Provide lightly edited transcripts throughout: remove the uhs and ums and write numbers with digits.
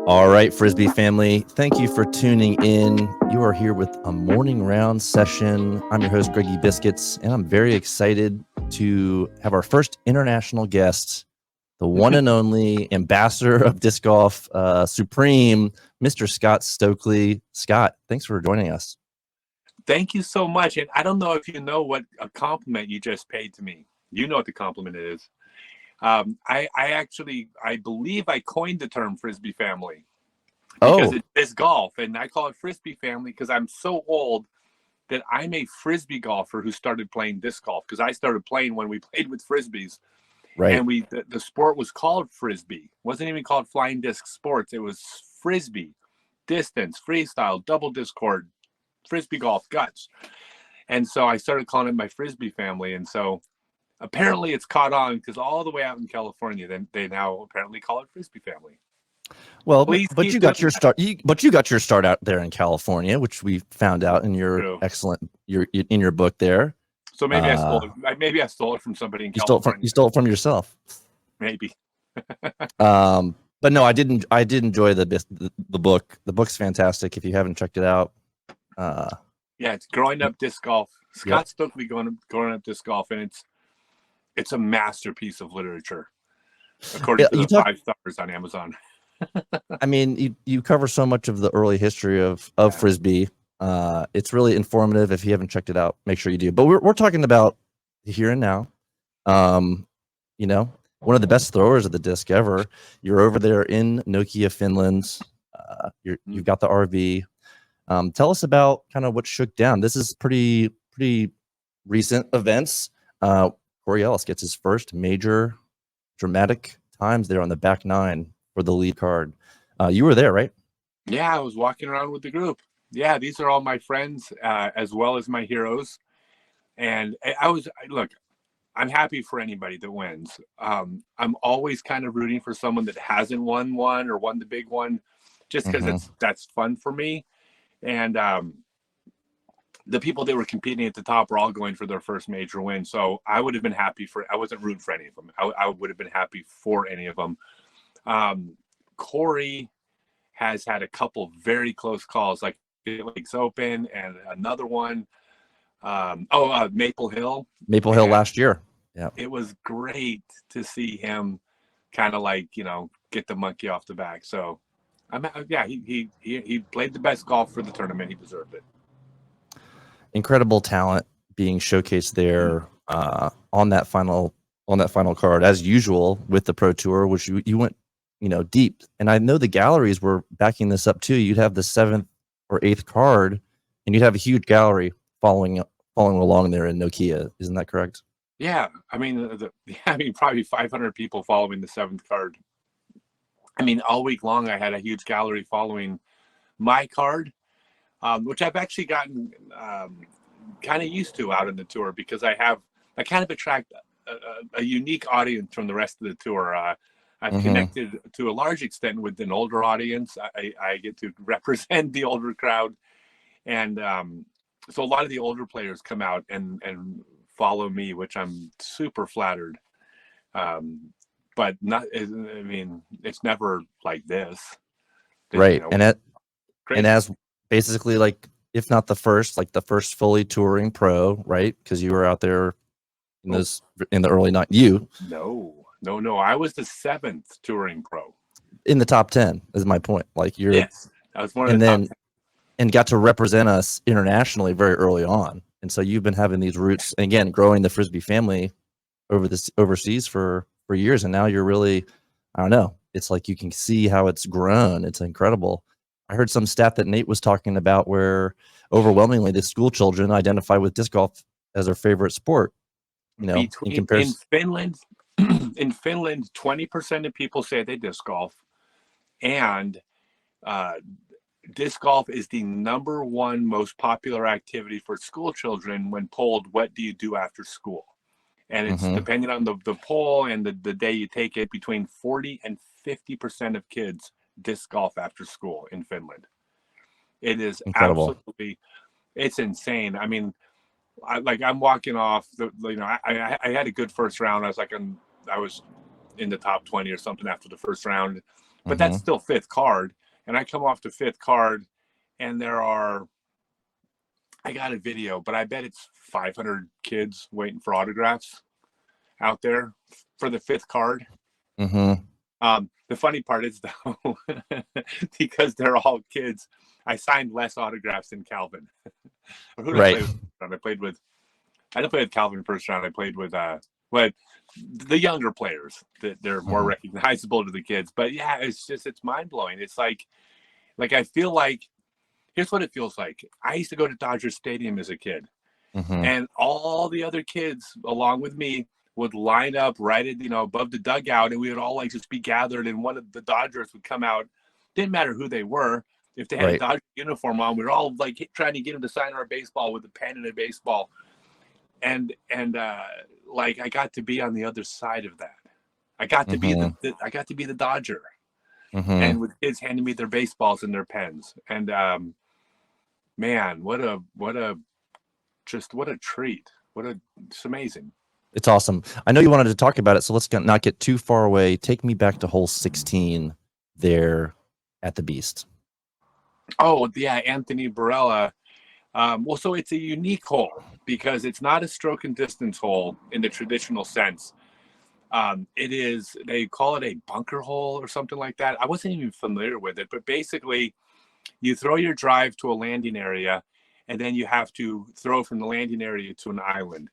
All right, Frisbee family, thank you for tuning in. You are here with a morning round session. I'm your host, Greggy Biscuits, and I'm very excited to have our first international guest, the one and only ambassador of disc golf, supreme, Mr. Scott Stokely. Scott, thanks for joining us. Thank you so much. And I don't know if you know what a compliment you just paid to me. You know what the compliment is. I believe I coined the term Frisbee Family because Oh, it's golf, and I call it Frisbee Family because I'm so old that I'm a Frisbee golfer who started playing disc golf because I started playing when we played with Frisbees, right. and the sport was called Frisbee. It wasn't even called flying disc sports. It was Frisbee, distance, freestyle, double discord, Frisbee golf, guts. And so I started calling it my Frisbee Family, and so apparently it's caught on because all the way out in California, then they now apparently call it Frisbee Family. Well, Please but keep you got doing your that. start. But you got your start out there in California, which we found out in your True. excellent in your book there. So maybe I stole Uh, it. Maybe I stole it from somebody in you California. stole it from yourself. Maybe. But no, I did enjoy the book. The book's fantastic. If you haven't checked it out, Yeah, it's Growing Up Disc Golf. yep. Scott Stokely growing up disc golf, and it's a masterpiece of literature, according Yeah, to the 5 stars on Amazon. I mean, you cover so much of the early history of Frisbee. It's really informative. If you haven't checked it out, make sure you do. But we're talking about the here and now. You know, one of the best throwers of the disc ever. You're over there in Nokia, Finland. You've got the RV. Tell us about kind of what shook down. This is pretty recent events. Corey Ellis gets his first major dramatic times there on the back nine for the lead card. You were there, right? Yeah, I was walking around with the group. Yeah, these are all my friends as well as my heroes. And look, I'm happy for anybody that wins. I'm always kind of rooting for someone that hasn't won one or won the big one, just because that's fun for me. And the people that were competing at the top were all going for their first major win. So I would have been happy I wasn't rooting for any of them. I would have been happy for any of them. Corey has had a couple very close calls, like Lakes Open and another one. Maple Hill. Maple Hill last year. Yeah. It was great to see him kind of like, get the monkey off the back. So he played the best golf for the tournament. He deserved it. Incredible talent being showcased there on that final card, as usual with the Pro Tour, which you went deep. And I know the galleries were backing this up too. You'd have the 7th or 8th card, and you'd have a huge gallery following along there in Nokia. Isn't that correct? Yeah, I mean, probably 500 people following the 7th card. I mean, all week long, I had a huge gallery following my card, which I've actually gotten kind of used to out in the tour because I kind of attract a unique audience from the rest of the tour. I've connected to a large extent with an older audience. I get to represent the older crowd, and so a lot of the older players come out and follow me, which I'm super flattered. But it's never like this. Right. And as basically, like, if not the first, like the first fully touring pro, right? Because you were out there in the early No. I was the 7th touring pro in the top 10 is my point. Like yes, I was one of the top 10. And got to represent us internationally very early on. And so you've been having these roots, again, growing the Frisbee family overseas for years. And now you're really, I don't know, it's like you can see how it's grown. It's incredible. I heard some stat that Nate was talking about where overwhelmingly the school children identify with disc golf as their favorite sport. In Finland, 20% of people say they disc golf, and disc golf is the number one most popular activity for school children when polled, what do you do after school? And it's depending on the poll and the day you take it, between 40 and 50% of kids disc golf after school in Finland. It is incredible. Absolutely, it's insane. I mean, I'm walking off I had a good first round. I was in the top 20 or something after the first round. but that's still fifth card. And I come off the fifth card, and I got a video, but I bet it's 500 kids waiting for autographs out there for the fifth card. The funny part is, though, because they're all kids, I signed less autographs than Calvin. Who did I play with? I didn't play with Calvin first round. I played with the younger players that they're more recognizable to the kids. But yeah, it's mind blowing. It's like I feel like, here's what it feels like. I used to go to Dodger Stadium as a kid, and all the other kids along with me would line up right at, above the dugout, and we would all like just be gathered, and one of the Dodgers would come out. Didn't matter who they were. If they had a Dodger uniform on, we were all like trying to get them to sign our baseball with a pen and a baseball. And like, I got to be on the other side of that. I got to be the Dodger, and with kids handing me their baseballs and their pens. And man, what a treat! It's amazing. It's awesome. I know you wanted to talk about it, so let's not get too far away. Take me back to hole 16 there at the Beast. Oh yeah, Anthony Barella. Well, so it's a unique hole because it's not a stroke and distance hole in the traditional sense. It is, they call it a bunker hole or something like that. I wasn't even familiar with it, but basically you throw your drive to a landing area, and then you have to throw from the landing area to an island.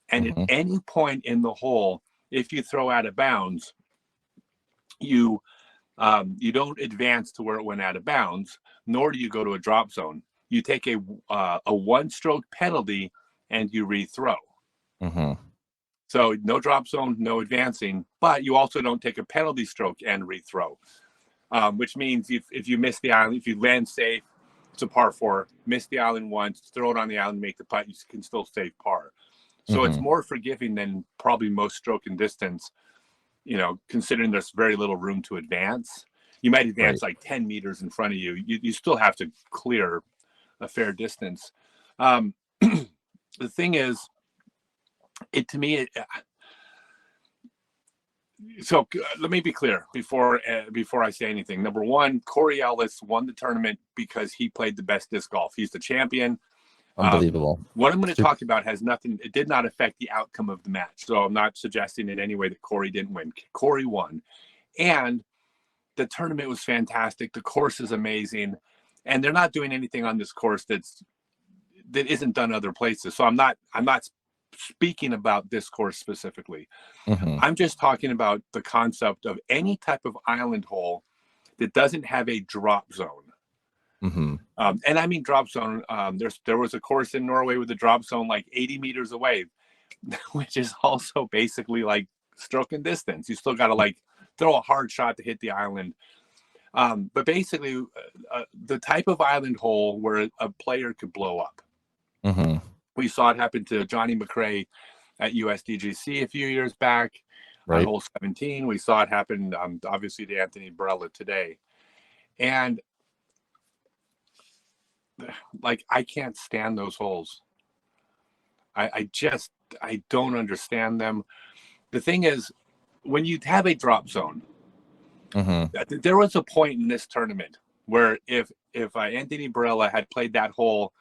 And at any point in the hole, if you throw out of bounds, you don't advance to where it went out of bounds, nor do you go to a drop zone. You take a one-stroke penalty and you rethrow. So no drop zone, no advancing, but you also don't take a penalty stroke and rethrow, which means if you miss the island, if you land safe, it's a par 4, miss the island once, throw it on the island, make the putt, you can still save par. So it's more forgiving than probably most stroke and distance, considering there's very little room to advance. You might advance like 10 meters in front of you. You still have to clear a fair distance. The thing is, so let me be clear before I say anything. Number one, Corey Ellis won the tournament because he played the best disc golf. He's the champion. Unbelievable. What I'm going to talk about it did not affect the outcome of the match. So I'm not suggesting in any way that Corey didn't win. Corey won. And the tournament was fantastic. The course is amazing. And they're not doing anything on this course that isn't done other places. So I'm not speaking about this course specifically. I'm just talking about the concept of any type of island hole that doesn't have a drop zone. And I mean drop zone. There was a course in Norway with a drop zone like 80 meters away, which is also basically like stroke and distance. You still got to like throw a hard shot to hit the island. But basically, the type of island hole where a player could blow up. We saw it happen to Johnny McRae at USDGC a few years back on hole 17. We saw it happen, obviously, to Anthony Barella today. And like, I can't stand those holes. I don't understand them. The thing is, when you have a drop zone, there was a point in this tournament where if Anthony Barella had played that hole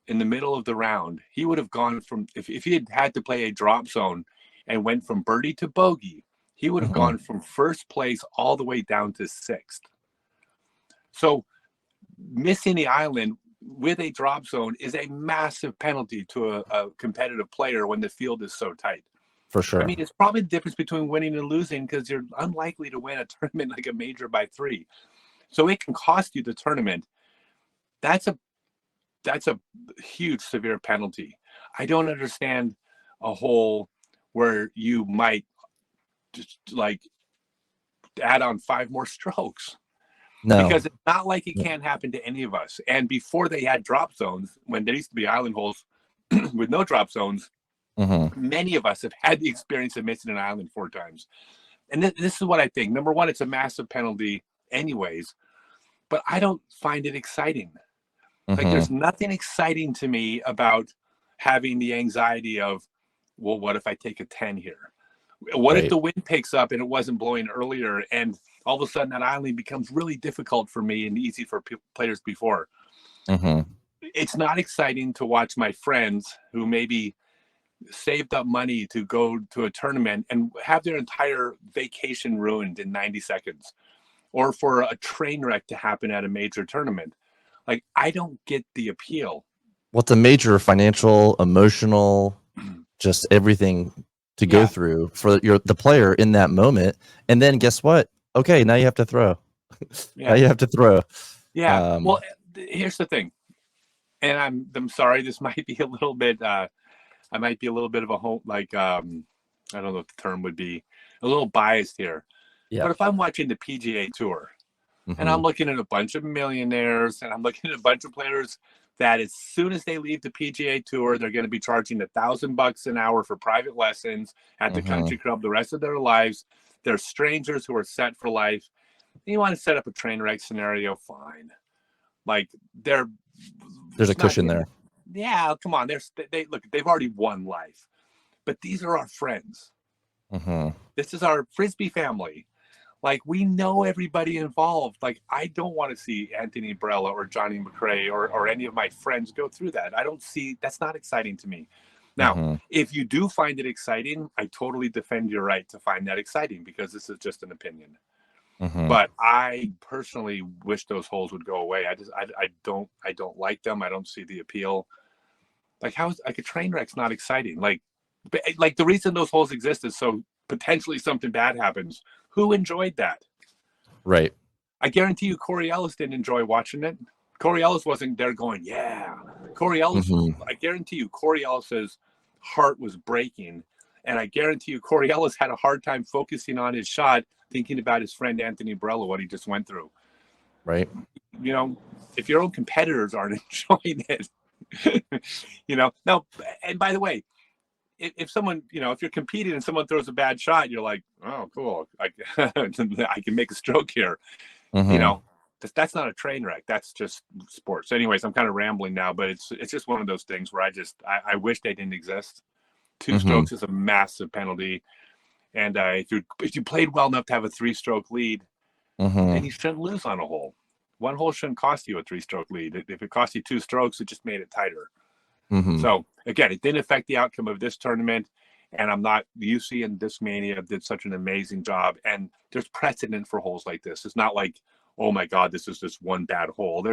in the middle of the round, he would have gone from, if he had to play a drop zone and went from birdie to bogey, he would have gone from first place all the way down to sixth. So missing the island with a drop zone is a massive penalty to a competitive player when the field is so tight. For sure. I mean, it's probably the difference between winning and losing, because you're unlikely to win a tournament like a major by 3. So it can cost you the tournament. That's a huge, severe penalty. I don't understand a hole where you might just like add on 5 more strokes. No. Because it's not like it can't happen to any of us. And before they had drop zones, when there used to be island holes with no drop zones, many of us have had the experience of missing an island 4 times. And this is what I think. Number one, it's a massive penalty anyways, but I don't find it exciting. Like, there's nothing exciting to me about having the anxiety of, well, what if I take a 10 here? What if Right. the wind picks up and it wasn't blowing earlier, and all of a sudden that island becomes really difficult for me and easy for players before? Mm-hmm. It's not exciting to watch my friends who maybe saved up money to go to a tournament and have their entire vacation ruined in 90 seconds, or for a train wreck to happen at a major tournament. Like, I don't get the appeal. What's a major financial, emotional, just everything to go Yeah. through for the player in that moment. And then guess what? Okay, now you have to throw. Now Yeah. you have to throw. Yeah. Well, here's the thing. And I'm sorry, this might be a little bit I might be a little bit of a home, like, I don't know what the term would be, a little biased here. Yeah. But if I'm watching the PGA Tour and Mm-hmm. I'm looking at a bunch of millionaires and I'm looking at a bunch of players that as soon as they leave the PGA Tour, they're going to be charging $1,000 an hour for private lessons at the Mm-hmm. country club the rest of their lives. They're strangers who are set for life. You want to set up a train wreck scenario, fine. Like, There's a it's not the cushion end. there. Yeah, come on. They look. They've already won life, but these are our friends. Mm-hmm. This is our Frisbee family. Like, we know everybody involved. Like, I don't want to see Anthony Brella or Johnny McRae or any of my friends go through that. I don't see, that's not exciting to me. Now, Mm-hmm. if you do find it exciting, I totally defend your right to find that exciting, because this is just an opinion. Mm-hmm. But I personally wish those holes would go away. I don't like them. I don't see the appeal. Like, how is, like, a train wreck's not exciting? Like the reason those holes exist is so potentially something bad happens. Who enjoyed that? Right. I guarantee you Corey Ellis didn't enjoy watching it. Corey Ellis wasn't there going, yeah. Corey Ellis, Mm-hmm. I guarantee you Corey Ellis's heart was breaking. And I guarantee you Corey Ellis had a hard time focusing on his shot, thinking about his friend Anthony Brella, what he just went through. Right. You know, if your own competitors aren't enjoying it, no. And by the way, if someone, if you're competing and someone throws a bad shot, you're like, oh, cool. I can make a stroke here. Mm-hmm. That's not a train wreck. That's just sports. Anyways, I'm kind of rambling now, but it's just one of those things where I wish they didn't exist. Two Mm-hmm. strokes is a massive penalty. And if you played well enough to have a 3-stroke lead, then you shouldn't lose on a hole. One hole shouldn't cost you a 3-stroke lead. If it cost you 2 strokes, it just made it tighter. Mm-hmm. So again, it didn't affect the outcome of this tournament. And UC and Discmania did such an amazing job. And there's precedent for holes like this. It's not like, oh my God, this is just one bad hole.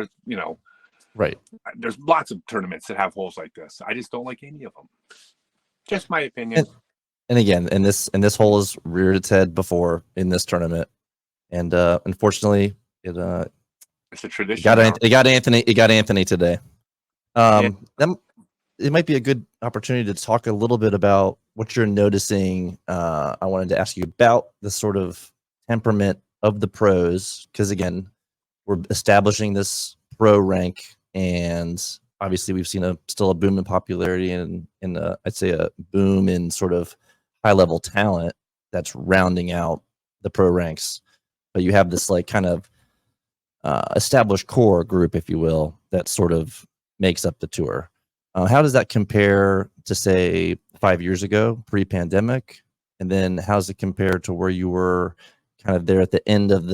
Right. There's lots of tournaments that have holes like this. I just don't like any of them. Just my opinion. And again, and this hole has reared its head before in this tournament, and unfortunately, It's a tradition. it got Anthony today. It might be a good opportunity to talk a little bit about what you're noticing. I wanted to ask you about the sort of temperament of the pros, because again, we're establishing this pro rank, and obviously we've seen still a boom in popularity and I'd say a boom in sort of high level talent that's rounding out the pro ranks. But you have this like kind of established core group, if you will, that sort of makes up the tour. How does that compare to, say, 5 years ago, pre-pandemic? And then how does it compare to where you were kind of there at the end of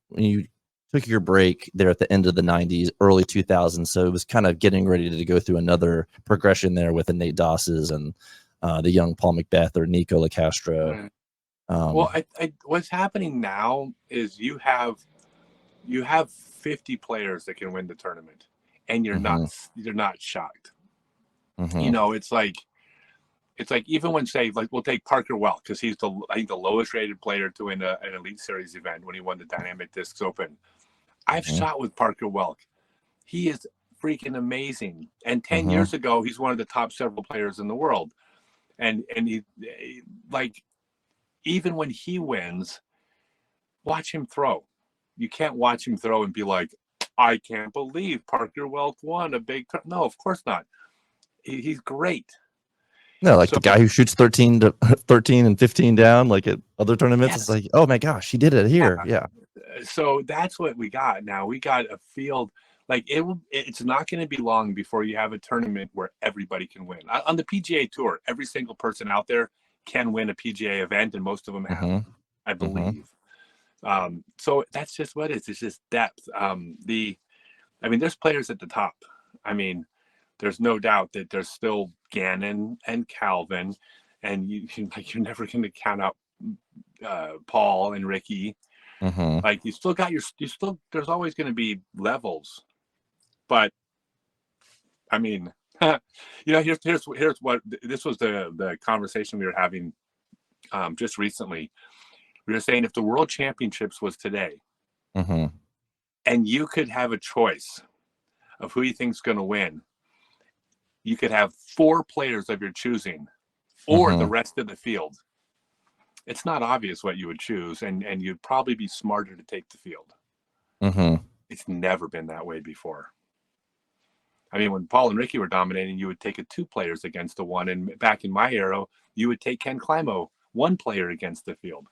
when you took your break there at the end of the 90s, early 2000s? So it was kind of getting ready to go through another progression there with the Nate Dosses and the young Paul Macbeth or Nico LaCastro. Well, what's happening now is you have 50 players that can win the tournament, and you're not shocked. Mm-hmm. It's like even when, say, like, we'll take Parker Welk, because he's I think the lowest rated player to win an Elite Series event when he won the Dynamic Discs Open. I've shot with Parker Welk. He is freaking amazing. And 10 years ago, he's one of the top several players in the world. And he, like, even when he wins, watch him throw. You can't watch him throw and be like, I can't believe Parker Welk won a big no, of course not. He's great. No, like the guy who shoots 13 and 15 down, like at other tournaments, it's like, oh my gosh, he did it here. Yeah. So that's what we got now. We got a field. Like, it's not going to be long before you have a tournament where everybody can win. On the PGA Tour, every single person out there can win a PGA event, and most of them have, I believe. So that's just what it is. It's just depth. There's players at the top. I mean, there's no doubt that there's still Gannon and Calvin, and you're never going to count out Paul and Ricky. Like there's always going to be levels, but I mean, here's what this was the conversation we were having just recently. We were saying if the World Championships was today, and you could have a choice of who you think's going to win, you could have 4 players of your choosing, or the rest of the field. It's not obvious what you would choose, and you'd probably be smarter to take the field. It's never been that way before. I mean, when Paul and Ricky were dominating, you would take 2 players against the one, and back in my era, you would take Ken Climo 1 player against the field.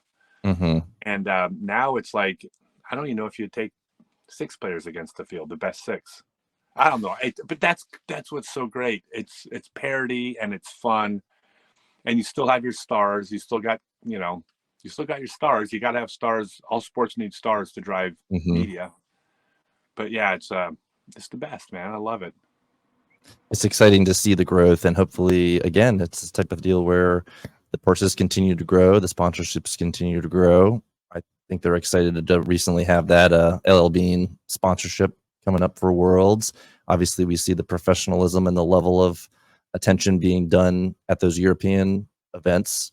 And now it's like, I don't even know if you'd take 6 players against the field, the best 6. I don't know, but that's what's so great. It's parity and it's fun, and you still have your stars. You still got your stars. You got to have stars. All sports need stars to drive media. But yeah, it's the best, man. I love it. It's exciting to see the growth, and hopefully, again, it's this type of deal where the purses continue to grow, the sponsorships continue to grow. I think they're excited to recently have that LL Bean sponsorship coming up for Worlds. Obviously, we see the professionalism and the level of attention being done at those European events.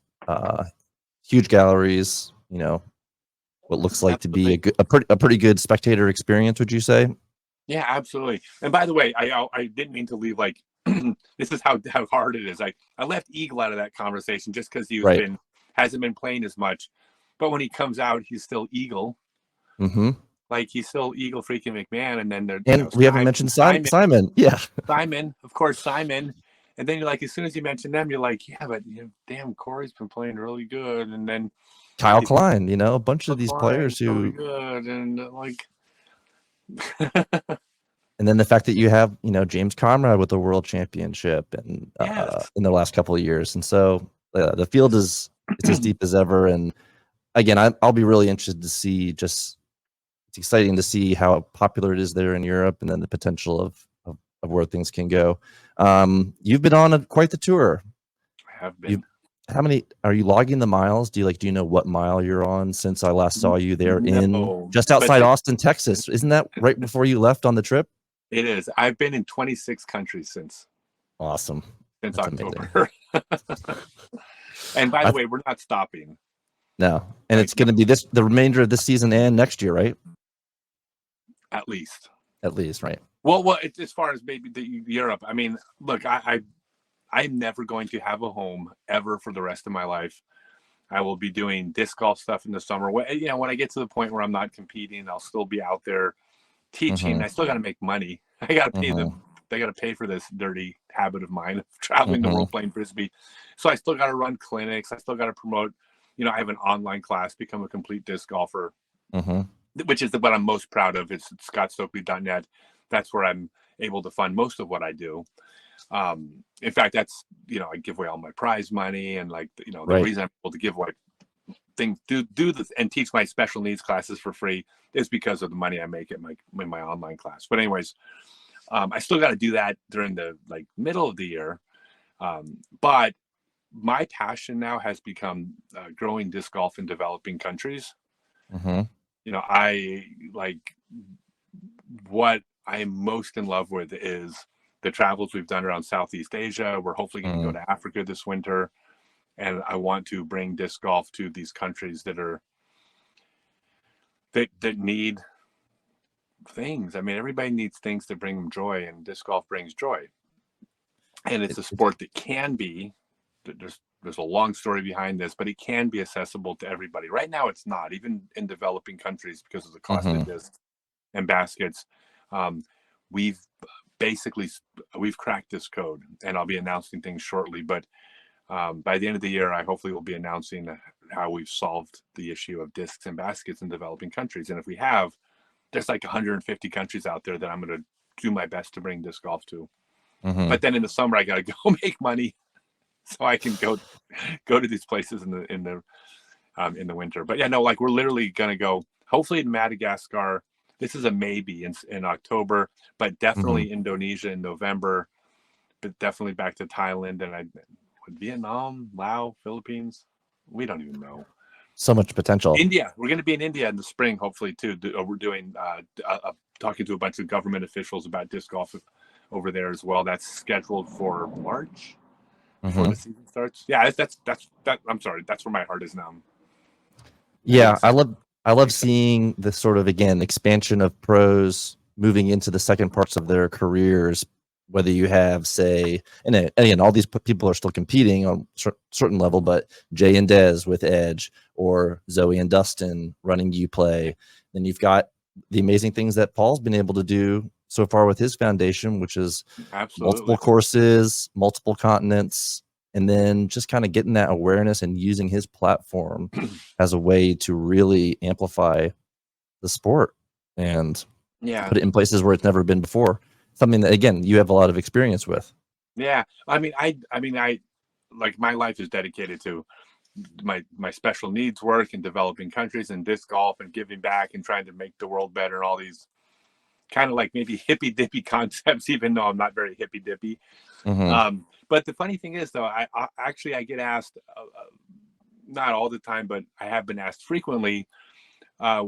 Huge galleries, what looks like to be a pretty good spectator experience, would you say? Yeah, absolutely. And by the way, I didn't mean to leave this is how hard it is. I left Eagle out of that conversation just because he hasn't been playing as much. But when he comes out, he's still Eagle. Like he's still Eagle freaking McMahon, and then we haven't mentioned Simon. Yeah, Simon, of course, Simon. And then you're like, as soon as you mention them, you're like, yeah, but damn, Corey's been playing really good. And then Kyle Klein, a bunch of these players who really good, and and then the fact that you have James Conrad with the World Championship and in the last couple of years, and so the field it's as deep as ever. And again, I'll be really interested to see. It's exciting to see how popular it is there in Europe, and then the potential of where things can go. You've been on quite the tour. I have been. How many are you logging the miles? Do you know what mile you're on since I last saw you there in just outside Austin, Texas? Isn't that right before you left on the trip? It is. I've been in 26 countries since. Awesome. Since October. And by the way, we're not stopping. No. And it's going to be the remainder of this season and next year, right? At least, right? Well, as far as maybe Europe, I mean, look, I'm never going to have a home ever for the rest of my life. I will be doing disc golf stuff in the summer. When I get to the point where I'm not competing, I'll still be out there teaching. I still got to make money. I got to pay them. They got to pay for this dirty habit of mine of traveling the world playing Frisbee. So I still got to run clinics. I still got to promote. I have an online class, Become a Complete Disc Golfer, which is what I'm most proud of. It's scottstokely.net. That's where I'm able to fund most of what I do. In fact, that's, I give away all my prize money, and the reason I'm able to give away things, do this and teach my special needs classes for free is because of the money I make in my online class. But anyways, I still got to do that during the middle of the year. But my passion now has become growing disc golf in developing countries. I what I am most in love with is the travels we've done around Southeast Asia. We're hopefully going to go to Africa this winter, and I want to bring disc golf to these countries that need things. I mean, everybody needs things to bring them joy, and disc golf brings joy. And it's a sport that can be. There's a long story behind this, but it can be accessible to everybody. Right now, it's not, even in developing countries, because of the cost of discs and baskets. We've cracked this code, and I'll be announcing things shortly. But by the end of the year, I hopefully will be announcing how we've solved the issue of discs and baskets in developing countries. And if we have, there's 150 countries out there that I'm going to do my best to bring disc golf to. But then in the summer, I got to go make money. so I can go to these places in the winter. But yeah, no, like we're literally gonna go hopefully to Madagascar. This is a maybe in October, but definitely Indonesia in November. But definitely back to Thailand and Vietnam, Laos, Philippines. We don't even know. So much potential. India. We're going to be in India in the spring, hopefully too. We're doing talking to a bunch of government officials about disc golf over there as well. That's scheduled for March before the season starts. Yeah, that's I'm sorry, that's where my heart is now. Yeah, I love seeing the sort of, again, expansion of pros moving into the second parts of their careers. Whether you have, say, and again, all these people are still competing on certain level, but Jay and Dez with Edge, or Zoe and Dustin running Uplay. Then you've got the amazing things that Paul's been able to do so far with his foundation, which is multiple courses, multiple continents, and then just kind of getting that awareness and using his platform as a way to really amplify the sport and put it in places where it's never been before. Something that, again, you have a lot of experience with. Yeah, I mean, I like my life is dedicated to my special needs work in developing countries and disc golf and giving back and trying to make the world better and all these kind of like maybe hippy dippy concepts, even though I'm not very hippy dippy. But the funny thing is, though, I actually get asked, not all the time, but I have been asked frequently, how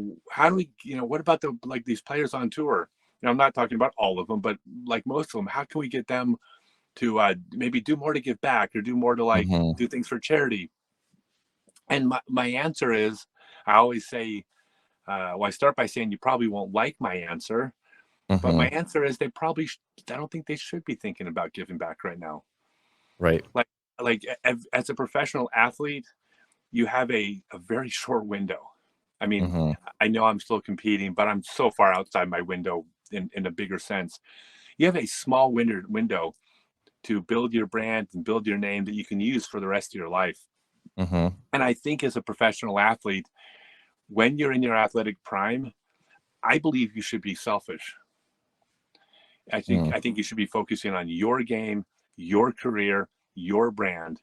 do we, what about these players on tour? I'm not talking about all of them, but like most of them, how can we get them to maybe do more to give back or do more to do things for charity? And my answer is, I always say, I start by saying you probably won't like my answer, but my answer is I don't think they should be thinking about giving back right now. Right. Like as a professional athlete, you have a very short window. I mean, I know I'm still competing, but I'm so far outside my window in a bigger sense. You have a small window to build your brand and build your name that you can use for the rest of your life. And I think as a professional athlete, when you're in your athletic prime, I believe you should be selfish. I think you should be focusing on your game, your career, your brand.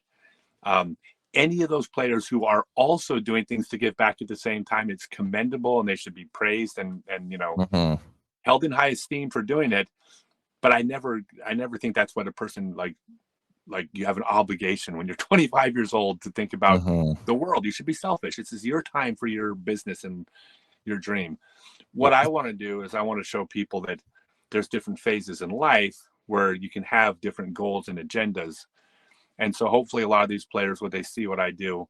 Any of those players who are also doing things to give back at the same time, it's commendable and they should be praised and held in high esteem for doing it. But I never think that's what a person like you have an obligation when you're 25 years old to think about the world. You should be selfish. This is your time for your business and your dream. What I want to do is I want to show people that there's different phases in life where you can have different goals and agendas. And so hopefully a lot of these players, when they see what I do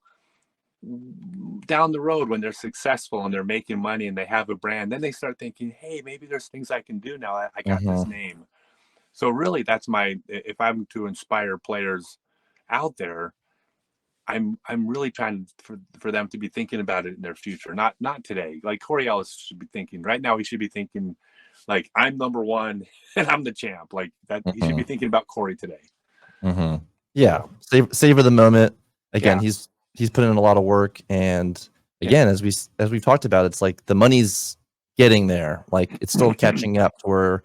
down the road, when they're successful and they're making money and they have a brand, then they start thinking, hey, maybe there's things I can do now. I got this name. So really that's if I'm to inspire players out there, I'm really trying for them to be thinking about it in their future, not today. Like Corey Ellis should be thinking right now, he should be thinking like, I'm number one and I'm the champ. Like that, he should be thinking about Corey today. Yeah. Savor the moment. Again, he's put in a lot of work, and again, as we've talked about, it's like the money's getting there. Like it's still catching up to where,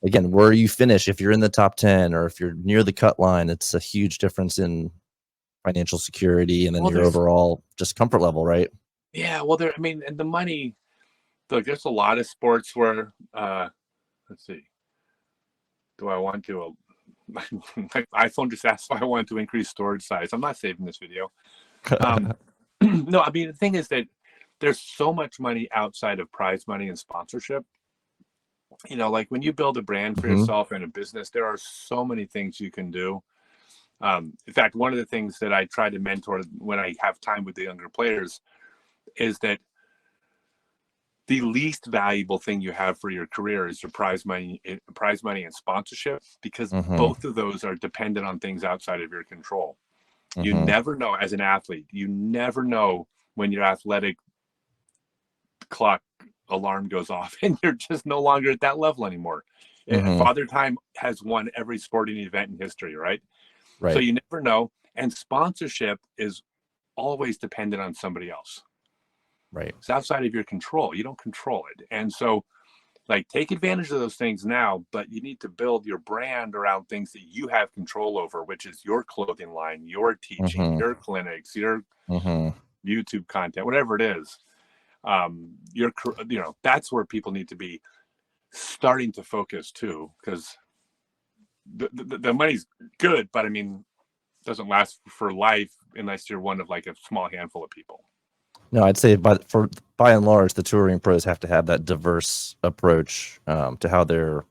again, where you finish, if you're in the top 10 or if you're near the cut line, it's a huge difference in financial security and then your overall just comfort level, right? Yeah. Well, and the money, look, there's a lot of sports where, let's see, do I want to, my iPhone just asked if I wanted to increase storage size. I'm not saving this video. No, I mean, the thing is that there's so much money outside of prize money and sponsorship. Like when you build a brand for yourself and a business, there are so many things you can do. In fact, one of the things that I try to mentor when I have time with the younger players is that the least valuable thing you have for your career is your prize money and sponsorship, because both of those are dependent on things outside of your control. You never know as an athlete, you never know when your athletic clock alarm goes off and you're just no longer at that level anymore. Father Time has won every sporting event in history, right? So you never know. And sponsorship is always dependent on somebody else. Right. It's outside of your control. You don't control it. And so Like, take advantage of those things now, but you need to build your brand around things that you have control over, which is your clothing line, your teaching, Mm-hmm. your clinics, your Mm-hmm. YouTube content, whatever it is. That's where people need to be starting to focus too, because the money's good, but I mean, doesn't last for life unless you're one of like a small handful of people. No, I'd say by and large, the touring pros have to have that diverse approach to how they're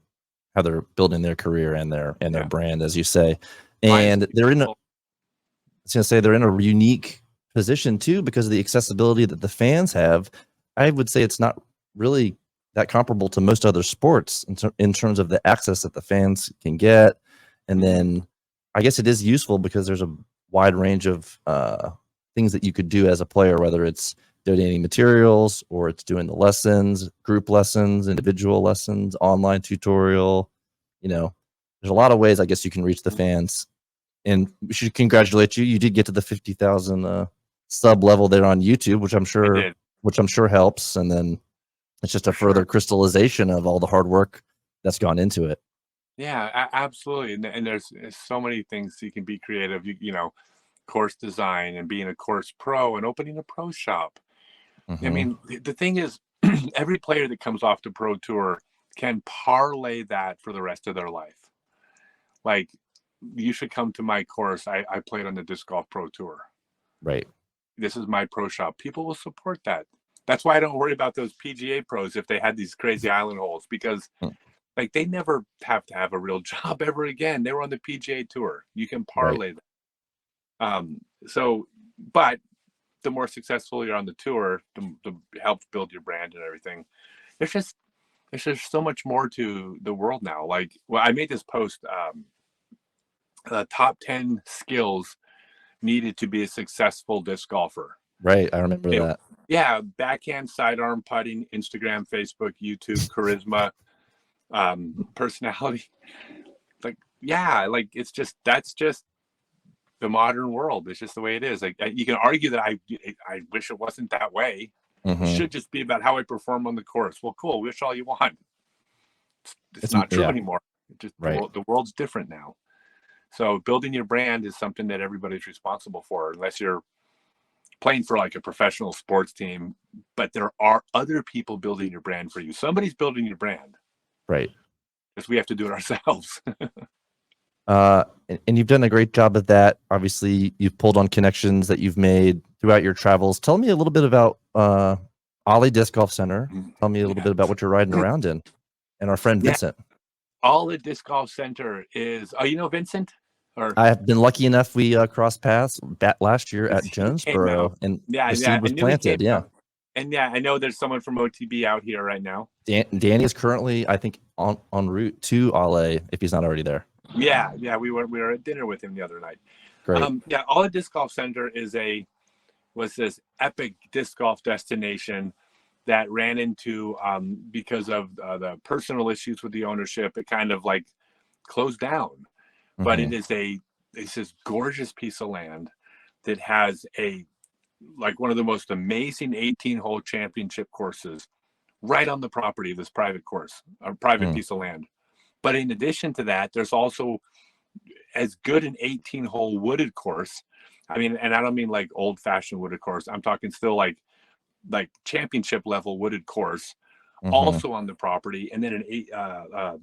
building their career and their brand, as you say. And they're in. I was going to say they're in a unique position too because of the accessibility that the fans have. I would say it's not really that comparable to most other sports in terms of the access that the fans can get. And then I guess it is useful because there's a wide range of things that you could do as a player, whether it's donating materials or it's doing the lessons, group lessons, individual lessons, online tutorial. There's a lot of ways I guess you can reach the fans. And we should congratulate you. You did get to the 50,000 sub level there on YouTube, which I'm sure helps. And then it's just a further crystallization of all the hard work that's gone into it. Yeah, absolutely. And there's so many things you can be creative. Course design and being a course pro and opening a pro shop. Mm-hmm. I mean, the thing is, every player that comes off the pro tour can parlay that for the rest of their life. Like, you should come to my course. I played on the disc golf pro tour. Right. This is my pro shop. People will support that. That's why I don't worry about those PGA pros if they had these crazy island holes, because like they never have to have a real job ever again. They were on the PGA tour. You can parlay that. But the more successful you're on the tour, the helps build your brand and everything. There's just so much more to the world now. Like, I made this post, top 10 skills needed to be a successful disc golfer. Right. I remember that. Yeah. Backhand, sidearm, putting, Instagram, Facebook, YouTube, charisma, personality. Like, yeah, like that's just the modern world. It's just the way it is. Like, you can argue that I wish it wasn't that way. It should just be about how I perform on the course. Well, cool. Wish all you want. It's not true anymore. The world's different now. So building your brand is something that everybody's responsible for, unless you're playing for like a professional sports team. But there are other people building your brand for you. Somebody's building your brand. Right. Because we have to do it ourselves. And you've done a great job of that. Obviously, you've pulled on connections that you've made throughout your travels. Tell me a little bit about Ollie Disc Golf Center. Tell me a little bit about what you're riding around in, and our friend Vincent. Ollie Disc Golf Center is. Oh, you know Vincent? I have been lucky enough. We crossed paths last year at Jonesboro, and the seed was planted. Yeah. And I know there's someone from OTB out here right now. Danny is currently, I think, en route to Ollie if he's not already there. Yeah, we were at dinner with him the other night. Great. Ollie Disc Golf Center was this epic disc golf destination that ran into because of the personal issues with the ownership. It kind of like closed down, but it's this gorgeous piece of land that has one of the most amazing 18-hole championship courses right on the property of this private course, a private piece of land. But in addition to that, there's also as good an 18-hole wooded course. I mean, and I don't mean like old-fashioned wooded course. I'm talking still like championship level wooded course, also on the property, and then an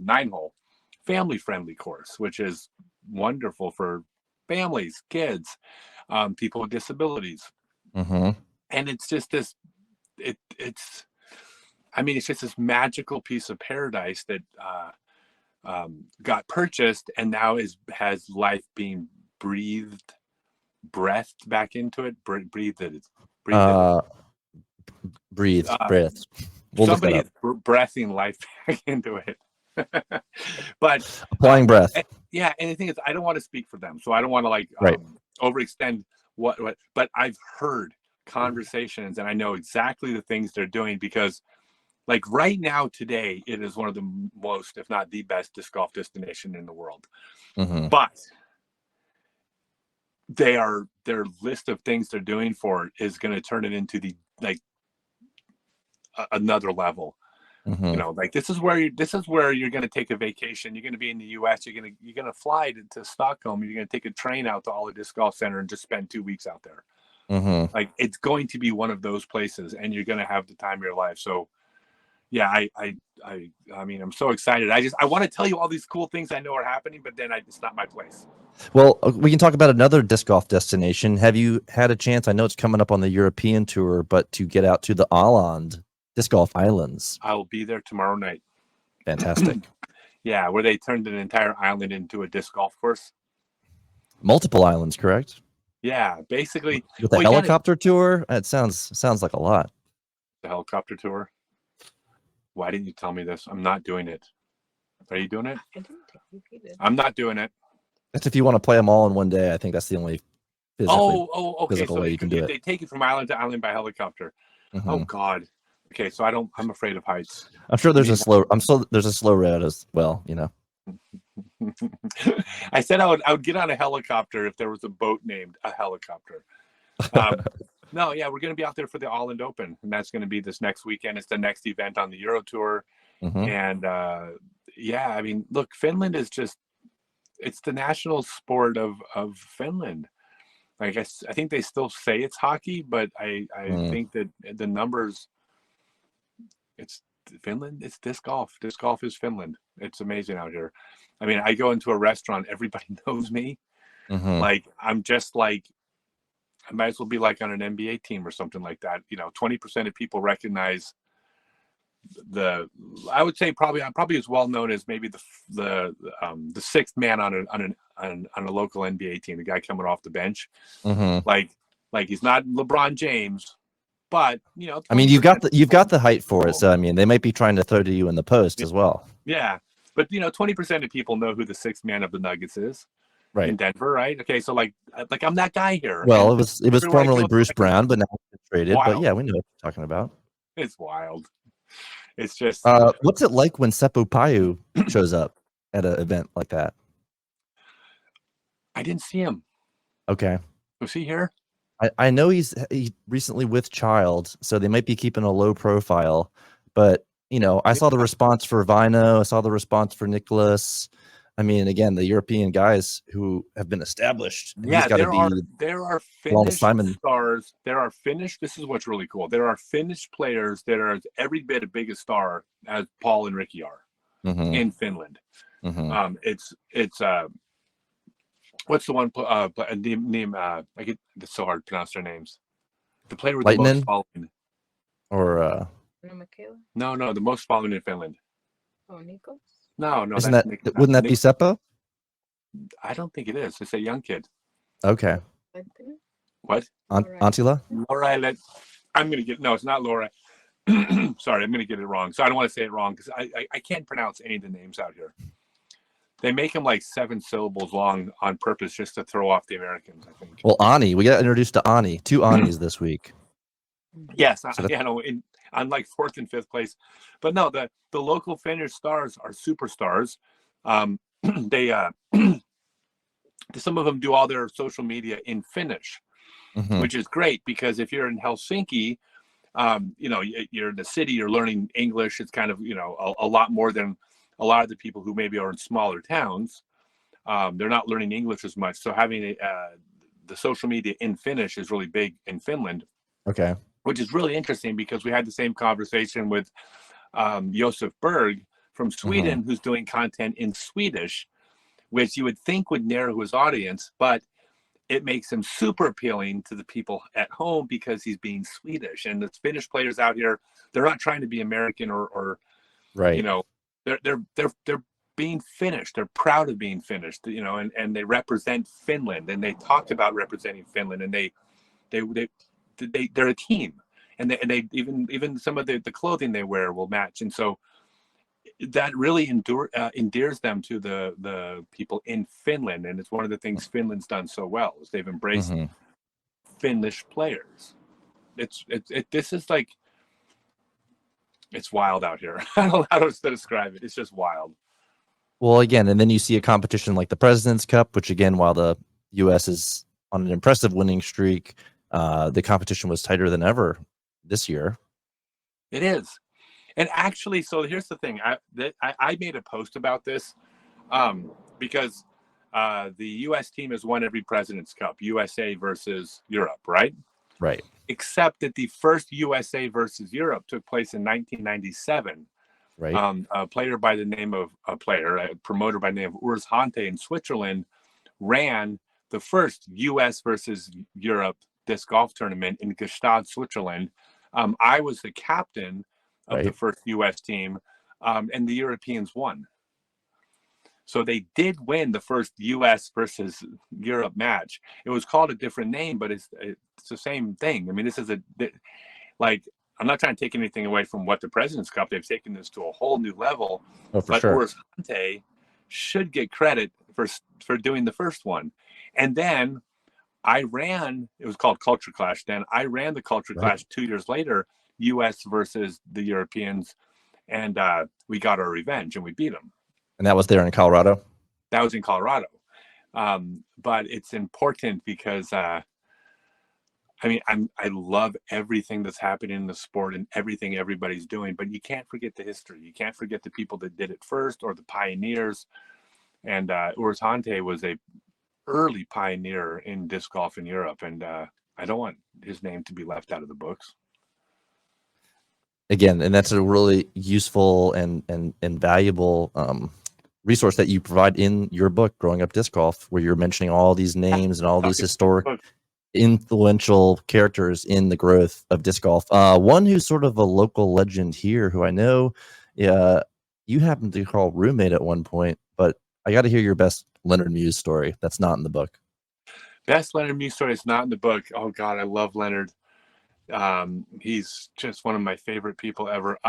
9-hole family-friendly course, which is wonderful for families, kids, people with disabilities. And it's just this. It's just this magical piece of paradise that got purchased and now has life being breathed back into it. Breath. We'll somebody is breathing life back into it. But applying breath. And the thing is, I don't want to speak for them, so I don't want to overextend what. But I've heard conversations, and I know exactly the things they're doing, because like right now, today, it is one of the most, if not the best, disc golf destination in the world. But their list of things they're doing for it is going to turn it into another level. Mhm. You know, like this is where you're going to take a vacation. You're going to be in the U.S. You're going to fly to Stockholm. You're going to take a train out to Alla Disc Golf Center and just spend 2 weeks out there. Mhm. Like it's going to be one of those places, and you're going to have the time of your life. So, yeah, I mean, I'm so excited. I want to tell you all these cool things I know are happening, but then it's not my place. Well, we can talk about another disc golf destination. Have you had a chance? I know it's coming up on the European tour, but to get out to the Åland Disc Golf Islands. I will be there tomorrow night. Fantastic. Yeah, where they turned an entire island into a disc golf course. Multiple islands, correct? Yeah, basically With a helicopter tour? It sounds like a lot. The helicopter tour. Why didn't you tell me this? I'm not doing it. Are you doing it? I didn't think you did. I'm not doing it. That's if you want to play them all in one day. I think that's the only okay. physical So way you can do it. They take it from island to island by helicopter. Mhm. Oh God. Okay, so I'm afraid of heights. I'm sure there's a slow route as well, you know. I said I would get on a helicopter if there was a boat named a helicopter. No, yeah, we're going to be out there for the Åland Open, and that's going to be this next weekend. It's the next event on the Euro Tour, and yeah, I mean, look, Finland is it's the national sport of Finland. Like I think they still say it's hockey, but I think that the numbers, it's Finland, it's disc golf. Disc golf is Finland. It's amazing out here. I mean, I go into a restaurant, everybody knows me. Like I'm just like, I might as well be like on an NBA team or something like that. You know, 20% of people recognize I would say I'm probably as well known as maybe the sixth man on a local NBA team, the guy coming off the bench. Like he's not LeBron James, but you know, I mean, you've got the height for it. So I mean, they might be trying to throw to you in the post as well. Yeah, but you know, 20% of people know who the sixth man of the Nuggets is. Right. In Denver, right? Okay, so like I'm that guy here. Well, it was formerly Bruce Brown, but now it's traded. Wild. But yeah, we know what you're talking about. It's wild. It's just what's it like when Seppo Payu shows up at an event like that? I didn't see him. Okay. Was he here? I know he's recently with child, so they might be keeping a low profile. But you know, I saw the response for Vino. I saw the response for Nicholas. I mean, again, the European guys who have been established. Yeah, there are Finnish stars. There are Finnish. This is what's really cool. There are Finnish players that are every bit as big a star as Paul and Ricky are in Finland. It's what's the one name? I get it's so hard to pronounce their names. The player with the most following, or no, the most following in Finland. Oh, Nico. No, wouldn't that be Seppo? I don't think it is. It's a young kid. Okay. What? Antila? Laura, I'm gonna get it's not Laura. Sorry, I'm gonna get it wrong. So I don't want to say it wrong because I can't pronounce any of the names out here. They make them like 7 syllables long on purpose just to throw off the Americans, I think. Well, Ani, we got introduced to Ani. 2 Anis this week. Yes, on like 4th and 5th place. But no, the local Finnish stars are superstars. They some of them do all their social media in Finnish, which is great because if you're in Helsinki, you know, you're in the city, you're learning English. It's kind of, you know, a lot more than a lot of the people who maybe are in smaller towns. They're not learning English as much. So having the social media in Finnish is really big in Finland. Okay. Which is really interesting because we had the same conversation with Josef Berg from Sweden, who's doing content in Swedish, which you would think would narrow his audience, but it makes him super appealing to the people at home because he's being Swedish. And the Finnish players out here, they're not trying to be American or right. You know, they're being Finnish. They're proud of being Finnish, you know, and they represent Finland, and they talk about representing Finland, and they're a team, and they even some of the clothing they wear will match, and so that really endears them to the people in Finland, and it's one of the things Finland's done so well is they've embraced Finnish players. This is like, it's wild out here. I don't know how to describe it. It's just wild. Well, again, and then you see a competition like the President's Cup, which again, while the U.S. is on an impressive winning streak, the competition was tighter than ever this year. It is. And actually, so here's the thing. I made a post about this because the U.S. team has won every President's Cup, USA versus Europe, right? Right. Except that the first USA versus Europe took place in 1997. Right. A promoter by the name of Urs Hante in Switzerland ran the first U.S. versus Europe disc golf tournament in Gstaad, Switzerland. I was the captain of the first U.S. team, and the Europeans won. So they did win the first U.S. versus Europe match. It was called a different name, but it's the same thing. I mean, this is I'm not trying to take anything away from what the President's Cup. They've taken this to a whole new level. Oh, for but sure. Urs Hante should get credit for doing the first one. And then it was called Culture Clash. Then I ran the Culture Clash 2 years later, U.S. versus the Europeans, and we got our revenge and we beat them. And that was there in Colorado? That was in Colorado. But it's important because, I love everything that's happening in the sport and everything everybody's doing, but you can't forget the history. You can't forget the people that did it first or the pioneers. And Urs Hante was a early pioneer in disc golf in Europe, and I don't want his name to be left out of the books. Again, and that's a really useful and valuable resource that you provide in your book, Growing Up Disc Golf, where you're mentioning all these names and all these historic, influential characters in the growth of disc golf. One who's sort of a local legend here, who I know you happened to call roommate at one point, but I got to hear your best Leonard Muse story that's not in the book. Best Leonard Muse story is not in the book. Oh God, I love Leonard. He's just one of my favorite people ever.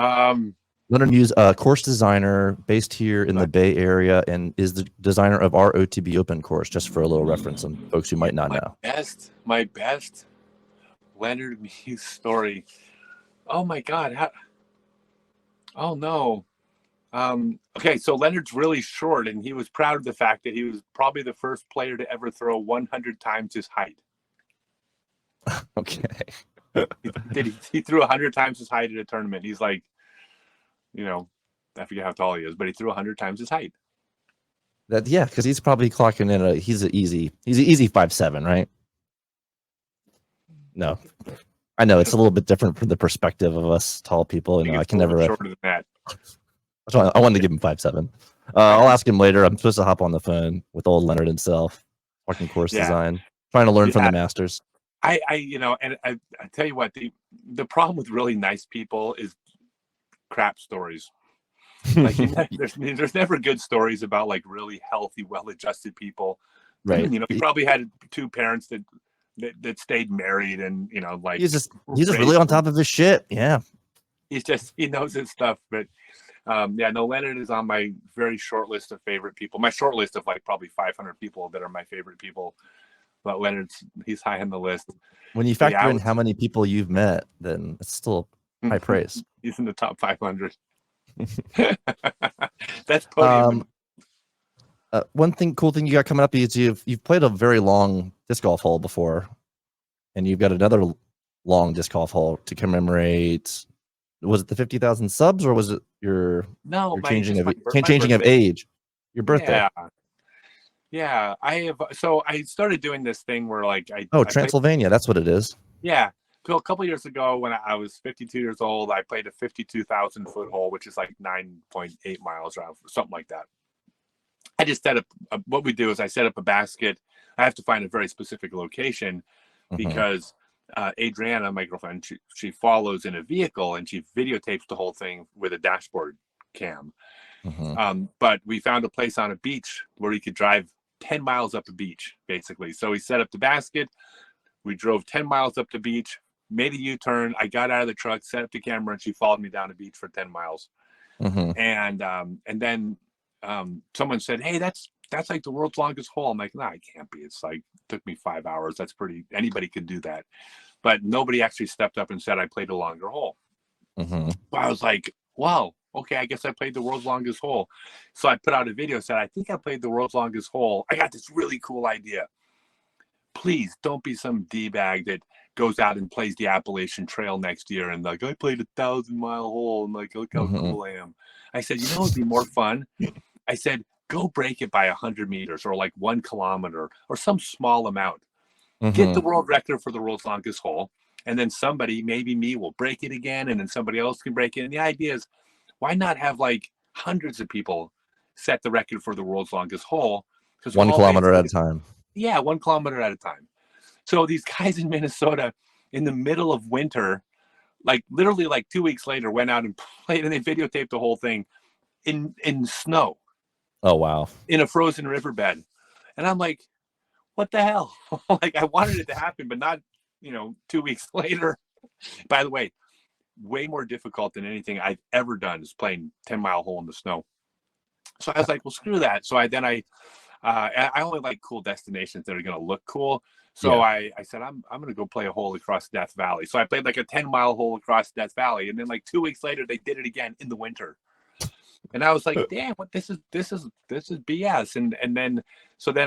Leonard Muse, course designer based here in the Bay Area, and is the designer of our OTB Open course, just for a little reference on folks who might not know. My best Leonard Muse story. Oh my God. Oh no. Okay, so Leonard's really short, and he was proud of the fact that he was probably the first player to ever throw 100 times his height. Okay. He threw 100 times his height at a tournament. He's like, I forget how tall he is, but he threw 100 times his height. Because he's probably clocking in he's an easy 5'7", right? No, I know it's a little bit different from the perspective of us tall people. I can never shorter than that. I wanted to give him 5'7". I'll ask him later. I'm supposed to hop on the phone with old Leonard himself, talking course design, trying to learn from the masters. I tell you what, the problem with really nice people is crap stories. Like there's never good stories about like really healthy, well-adjusted people. Right. He probably had two parents that stayed married, and like he's just really on top of his shit. Yeah. He knows his stuff. But Leonard is on my very short list of favorite people. My short list of like probably 500 people that are my favorite people. But he's high on the list. When you factor in how many people you've met, then it's still high praise. He's in the top 500. That's podium. One cool thing you got coming up is you've played a very long disc golf hole before, and you've got another long disc golf hole to commemorate. Was it the 50,000 subs, or was it your changing of age? Your birthday. Yeah, I started doing this thing where like Transylvania, that's what it is. Yeah. So a couple of years ago, when I was 52 years old, I played a 52,000 foot hole, which is like 9.8 miles around, something like that. I just set up. What we do is I set up a basket. I have to find a very specific location because Adriana, my girlfriend, she follows in a vehicle and she videotapes the whole thing with a dashboard cam. But we found a place on a beach where you could drive 10 miles up the beach, basically. So we set up the basket. We drove 10 miles up the beach, made a U-turn. I got out of the truck, set up the camera, and she followed me down the beach for 10 miles. And then someone said, "Hey, that's like the world's longest hole." I'm like, "No, it can't be. It's like, it took me 5 hours. Anybody could do that." But nobody actually stepped up and said I played a longer hole. So I was like, wow, okay, I guess I played the world's longest hole. So I put out a video, said, "I think I played the world's longest hole. I got this really cool idea. Please don't be some D-bag that goes out and plays the Appalachian Trail next year, and like, I played 1,000-mile hole, and like, look how cool I am. I said, you know what would be more fun? I said, go break it by 100 meters or like 1 kilometer or some small amount. Get the world record for the world's longest hole, and then somebody, maybe me, will break it again, and then somebody else can break it. And the idea is, why not have like hundreds of people set the record for the world's longest hole? Because 1 kilometer at a time. Yeah, 1 kilometer at a time. So these guys in Minnesota, in the middle of winter, like literally like 2 weeks later, went out and played, and they videotaped the whole thing in snow. Oh wow! In a frozen riverbed, and I'm like, what the hell? Like, I wanted it to happen, but not, 2 weeks later. By the way, way more difficult than anything I've ever done is playing 10-mile hole in the snow. So I was like, well, screw that. So I only like cool destinations that are going to look cool. So I said, I'm going to go play a hole across Death Valley. So I played like a 10-mile hole across Death Valley. And then like 2 weeks later, they did it again in the winter. And I was like, damn, what this is BS. And then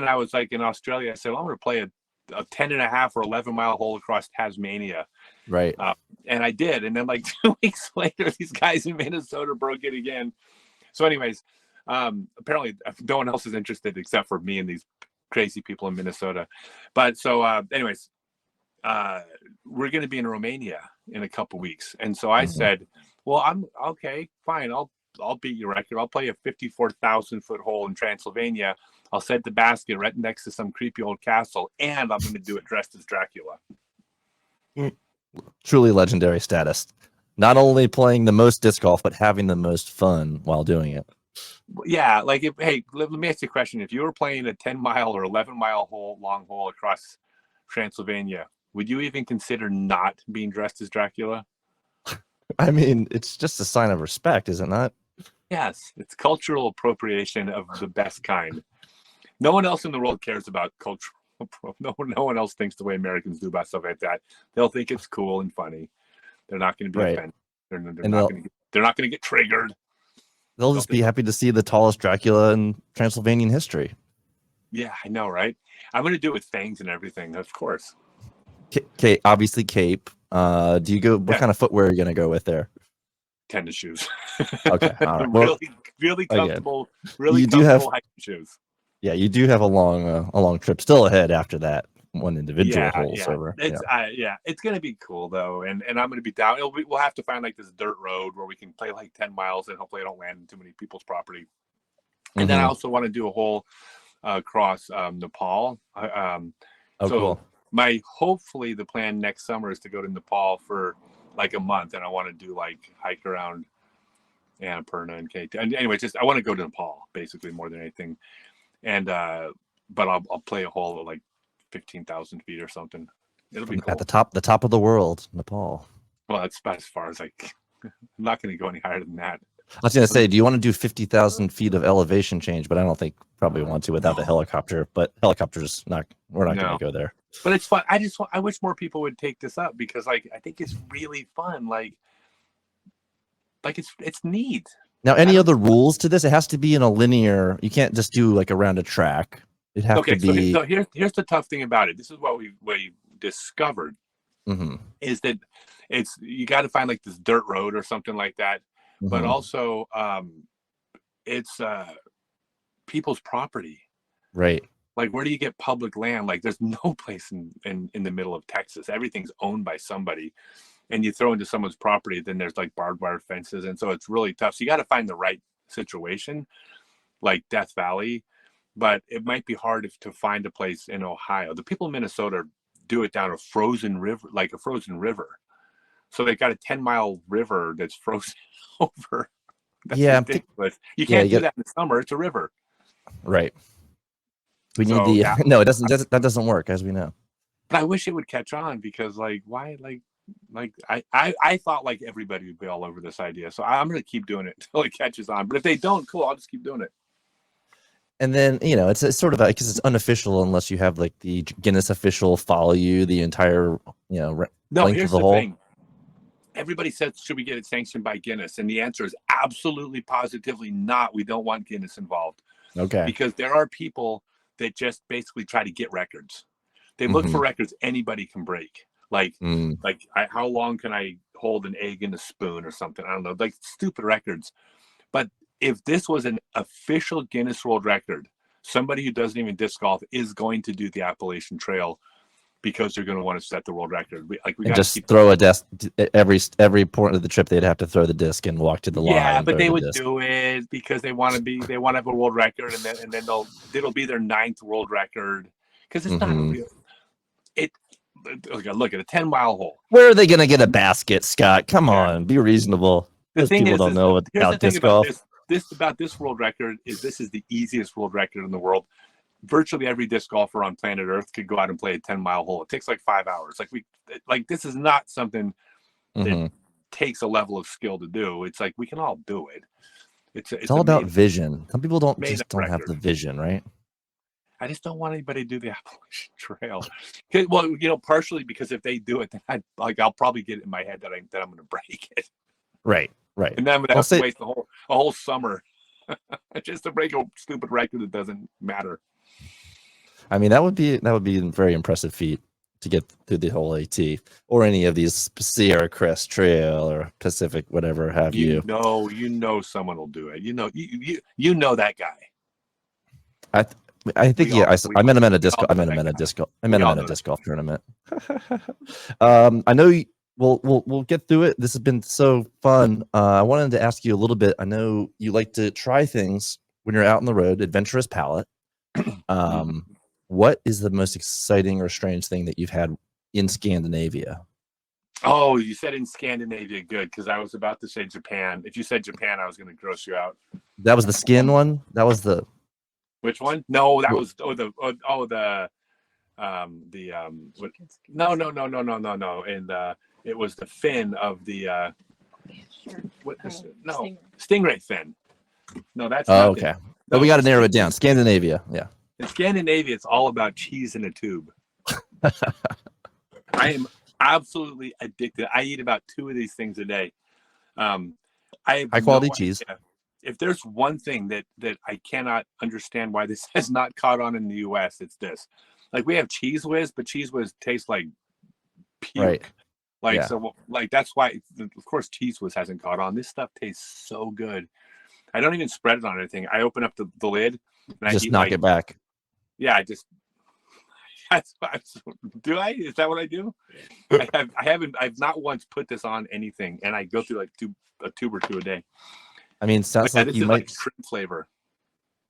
I was like, in Australia, I said, well, I'm going to play a 10.5 or 11-mile hole across Tasmania. Right. And I did. And then like 2 weeks later, these guys in Minnesota broke it again. So anyways, apparently no one else is interested except for me and these crazy people in Minnesota. But so anyways, we're going to be in Romania in a couple weeks. And so I said, well, I'm okay, fine. I'll beat your record. I'll play a 54,000-foot hole in Transylvania. I'll set the basket right next to some creepy old castle, and I'm going to do it dressed as Dracula. Truly legendary status. Not only playing the most disc golf, but having the most fun while doing it. Yeah, like let me ask you a question. If you were playing a 10-mile or 11-mile long hole across Transylvania, would you even consider not being dressed as Dracula? I mean, it's just a sign of respect, is it not? Yes, it's cultural appropriation of the best kind. No one else in the world cares about cultural. No one else thinks the way Americans do about stuff like that. They'll think it's cool and funny. They're not going to be offended. They're not going to get triggered. They'll just be happy to see the tallest Dracula in Transylvanian history. Yeah, I know, right? I'm going to do it with fangs and everything, of course. Obviously cape. Do you go? What kind of footwear are you going to go with there? Tennis shoes. Okay, all right. Well, really comfortable. Again, really comfortable hiking shoes. Yeah, you do have a long trip still ahead after that one individual hole server. It's going to be cool though, and I'm going to be down. We'll have to find like this dirt road where we can play like 10 miles, and hopefully I don't land in too many people's property. And then I also want to do a hole across Nepal. Cool. Hopefully the plan next summer is to go to Nepal for like a month, and I want to do like hike around Annapurna and K2. And anyway, I want to go to Nepal basically more than anything. And but I'll play a hole at like 15,000 feet or something. It'll be cool. At the top of the world, Nepal. Well, that's about as far as I'm not going to go any higher than that. I was going to say, do you want to do 50,000 feet of elevation change? But I don't think probably want to without the helicopter. But helicopters, we're not going to go there. But it's fun. I wish more people would take this up because I think it's really fun. Like it's neat. Now, any other rules to this? It has to be in a linear. You can't just do like around a track. It has to be. So here's the tough thing about it. This is what we discovered is that you got to find like this dirt road or something like that. But also, it's people's property. Right. Like, where do you get public land? Like, there's no place in the middle of Texas. Everything's owned by somebody. And you throw into someone's property, then there's like barbed wire fences. And so it's really tough. So you got to find the right situation, like Death Valley. But it might be hard to find a place in Ohio. The people in Minnesota do it down a frozen river, like a frozen river. So they've got a 10-mile river that's frozen over. That's ridiculous. You can't do that in the summer. It's a river. Right. We need no, it doesn't. That doesn't work, as we know. But I wish it would catch on because, like, why, I thought like everybody would be all over this idea. So I'm going to keep doing it until it catches on. But if they don't, cool, I'll just keep doing it. And then, it's sort of because it's unofficial unless you have like the Guinness official follow you the entire, length of the hole. Thing. Everybody says, should we get it sanctioned by Guinness? And the answer is absolutely, positively not. We don't want Guinness involved. Okay. Because there are people that just basically try to get records. They look for records anybody can break. Like, Mm. how long can I hold an egg in a spoon or something? I don't know, like stupid records. But if this was an official Guinness World Record, somebody who doesn't even disc golf is going to do the Appalachian Trail because they're going to want to set the world record. We And got to just keep. throw a disc every point of the trip. They'd have to throw the disc and walk to the line. Yeah, and but throw they the would disc. do it because they want to have a world record, and then it'll be their 9th world record because it's not a Mhm. real. Look at a 10-mile hole. Where are they going to get a basket, Scott? Come Yeah. on, be reasonable. The Those thing people is, don't know here's the about thing disc about golf. this world record is this is the easiest world record in the world. Virtually every disc golfer on planet Earth could go out and play a 10-mile hole. It takes like 5 hours. This is not something that Mhm. takes a level of skill to do. It's like we can all do it. It's all about vision. Some people don't made-up have record. the vision, right? I just don't want anybody to do the Appalachian Trail. Well, partially because if they do it, then I'll probably get it in my head that I'm going to break it, Right. and then I'm going to have to waste a whole summer just to break a stupid record that doesn't matter. I mean, that would be a very impressive feat to get through the whole AT or any of these Sierra Crest Trail or Pacific, whatever have you. You know someone will do it. You know that guy. I think I met him at a disc. I met him at a disc. I met him at a disc golf tournament. I know. We'll get through it. This has been so fun. I wanted to ask you a little bit. I know you like to try things when you're out on the road. Adventurous palate. What is the most exciting or strange thing that you've had in Scandinavia? Oh, you said in Scandinavia, good, because I was about to say Japan. If you said Japan, I was going to gross you out. That was the skin one. That was the. Which one? No, that was no. And it was the fin of the stingray fin. No, that's Oh, nothing. okay. But we got to narrow it down. Scandinavia, yeah. In Scandinavia, it's all about cheese in a tube. I am absolutely addicted. I eat about 2 of these things a day. I have high quality cheese. If there's one thing that I cannot understand why this has not caught on in the U.S., it's this. Like, we have Cheese Whiz, but Cheese Whiz tastes like puke. Right. So that's why, of course, Cheese Whiz hasn't caught on. This stuff tastes so good. I don't even spread it on anything. I open up the lid and just knock it back. Yeah, do I? Is that what I do? I've not once put this on anything, and I go through like a tube or 2 a day. I mean, sounds like you might like shrimp flavor.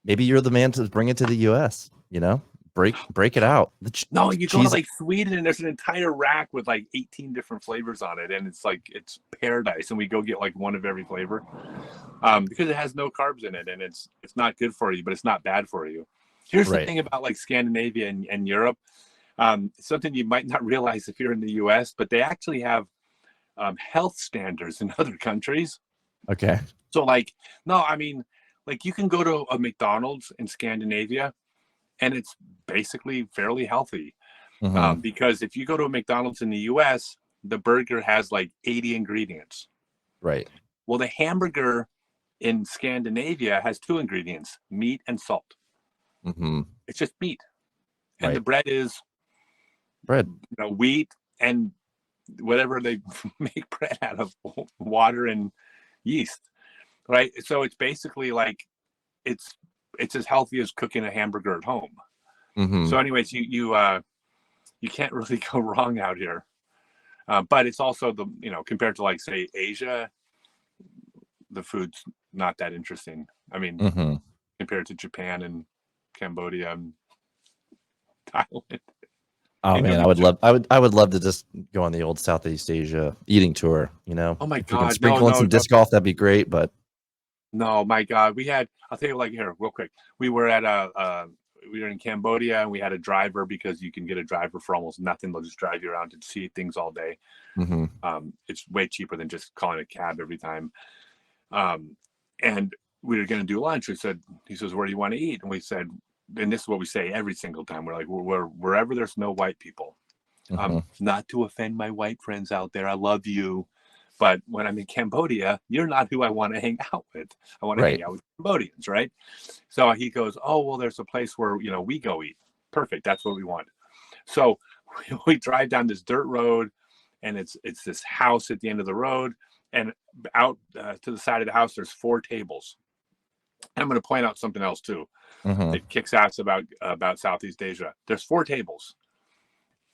Maybe you're the man to bring it to the U.S. Break it out. No, you go to like Sweden, and there's an entire rack with like 18 different flavors on it, and it's paradise. And we go get like one of every flavor, because it has no carbs in it, and it's not good for you, but it's not bad for you. Here's the thing about like Scandinavia and Europe, something you might not realize if you're in the U.S., but they actually have health standards in other countries. Okay. So you can go to a McDonald's in Scandinavia, and it's basically fairly healthy. Mm-hmm. Because if you go to a McDonald's in the U.S., the burger has like 80 ingredients. Right. Well, the hamburger in Scandinavia has 2 ingredients: meat and salt. Mm-hmm. It's just meat, and the bread is wheat and whatever they make bread out of, water and yeast, right? So it's basically like it's as healthy as cooking a hamburger at home. Mm-hmm. So, anyways, you can't really go wrong out here, but it's also compared to like say Asia, the food's not that interesting. I mean, compared to Japan and Cambodia and Thailand. Oh man, I would love to just go on the old Southeast Asia eating tour. Oh my if we can God, sprinkle in some disc golf, that'd be great. But no, my God, I'll tell you, like, here real quick. We were in Cambodia, and we had a driver, because you can get a driver for almost nothing. They'll just drive you around to see things all day. It's way cheaper than just calling a cab every time. And we were going to do lunch. He says, where do you want to eat? And we said, and this is what we say every single time. We're like, wherever there's no white people. Not to offend my white friends out there. I love you. But when I'm in Cambodia, you're not who I want to hang out with. I want to hang out with Cambodians, right? So he goes, oh, well, there's a place where, we go eat. Perfect. That's what we want. So we drive down this dirt road, and it's this house at the end of the road, and out to the side of the house there's 4 tables. And I'm going to point out something else too that kicks ass about Southeast Asia. There's 4 tables.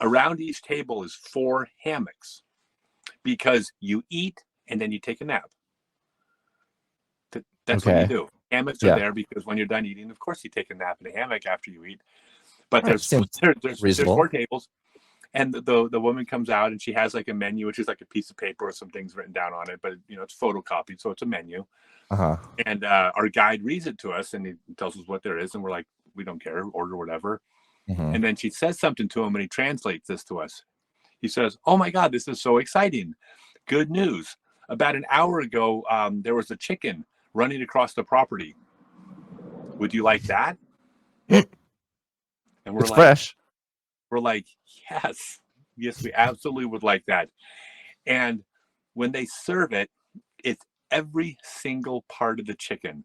Around each table is 4 hammocks, because you eat and then you take a nap. That's what you do. Hammocks are there because when you're done eating, of course you take a nap in a hammock after you eat. But there's 4 tables, and the woman comes out and she has like a menu, which is like a piece of paper with some things written down on it, but it's photocopied, so it's a menu. And our guide reads it to us, and he tells us what there is, and we're like, we don't care, order whatever. And then she says something to him, and he translates this to us. He says, "Oh my God, this is so exciting! Good news! About an hour ago, there was a chicken running across the property. Would you like that?" And it's fresh. We're like, yes, we absolutely would like that. And when they serve it, it's every single part of the chicken.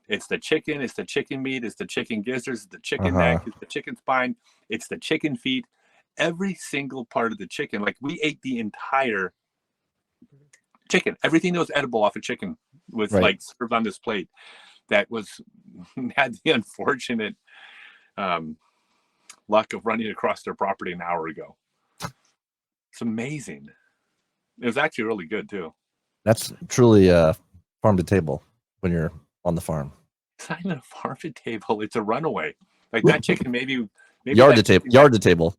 It's the chicken, it's the chicken meat, it's the chicken gizzards, it's the chicken neck, it's the chicken spine, it's the chicken feet, every single part of the chicken. Like, we ate the entire chicken. Everything that was edible off a chicken was like served on this plate. That had the unfortunate luck of running across their property an hour ago. It's amazing. It was actually really good too. That's truly farm to table when you're on the farm. It's not even a farm to table. It's a runaway. Like, that chicken, maybe yard to table.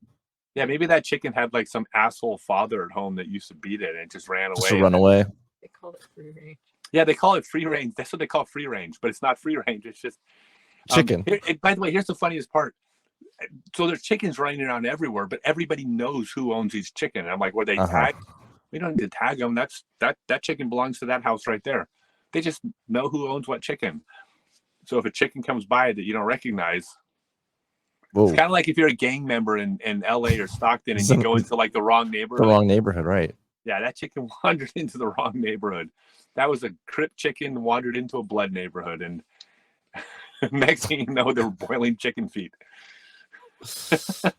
Yeah, maybe that chicken had like some asshole father at home that used to beat it and just ran away. Just to run away. They call it free range. Yeah, they call it free range. That's what they call free range, but it's not free range. It's just chicken. By the way, here's the funniest part. So there's chickens running around everywhere, but everybody knows who owns each chicken. And I'm like, were they tagged? We don't need to tag them. That chicken belongs to that house right there. They just know who owns what chicken. So if a chicken comes by that you don't recognize, it's kind of like if you're a gang member in LA or Stockton and you go into like the wrong neighborhood. The wrong neighborhood, right? Yeah, that chicken wandered into the wrong neighborhood. That was a Crip chicken wandered into a blood neighborhood, and next thing you know, they were boiling chicken feet.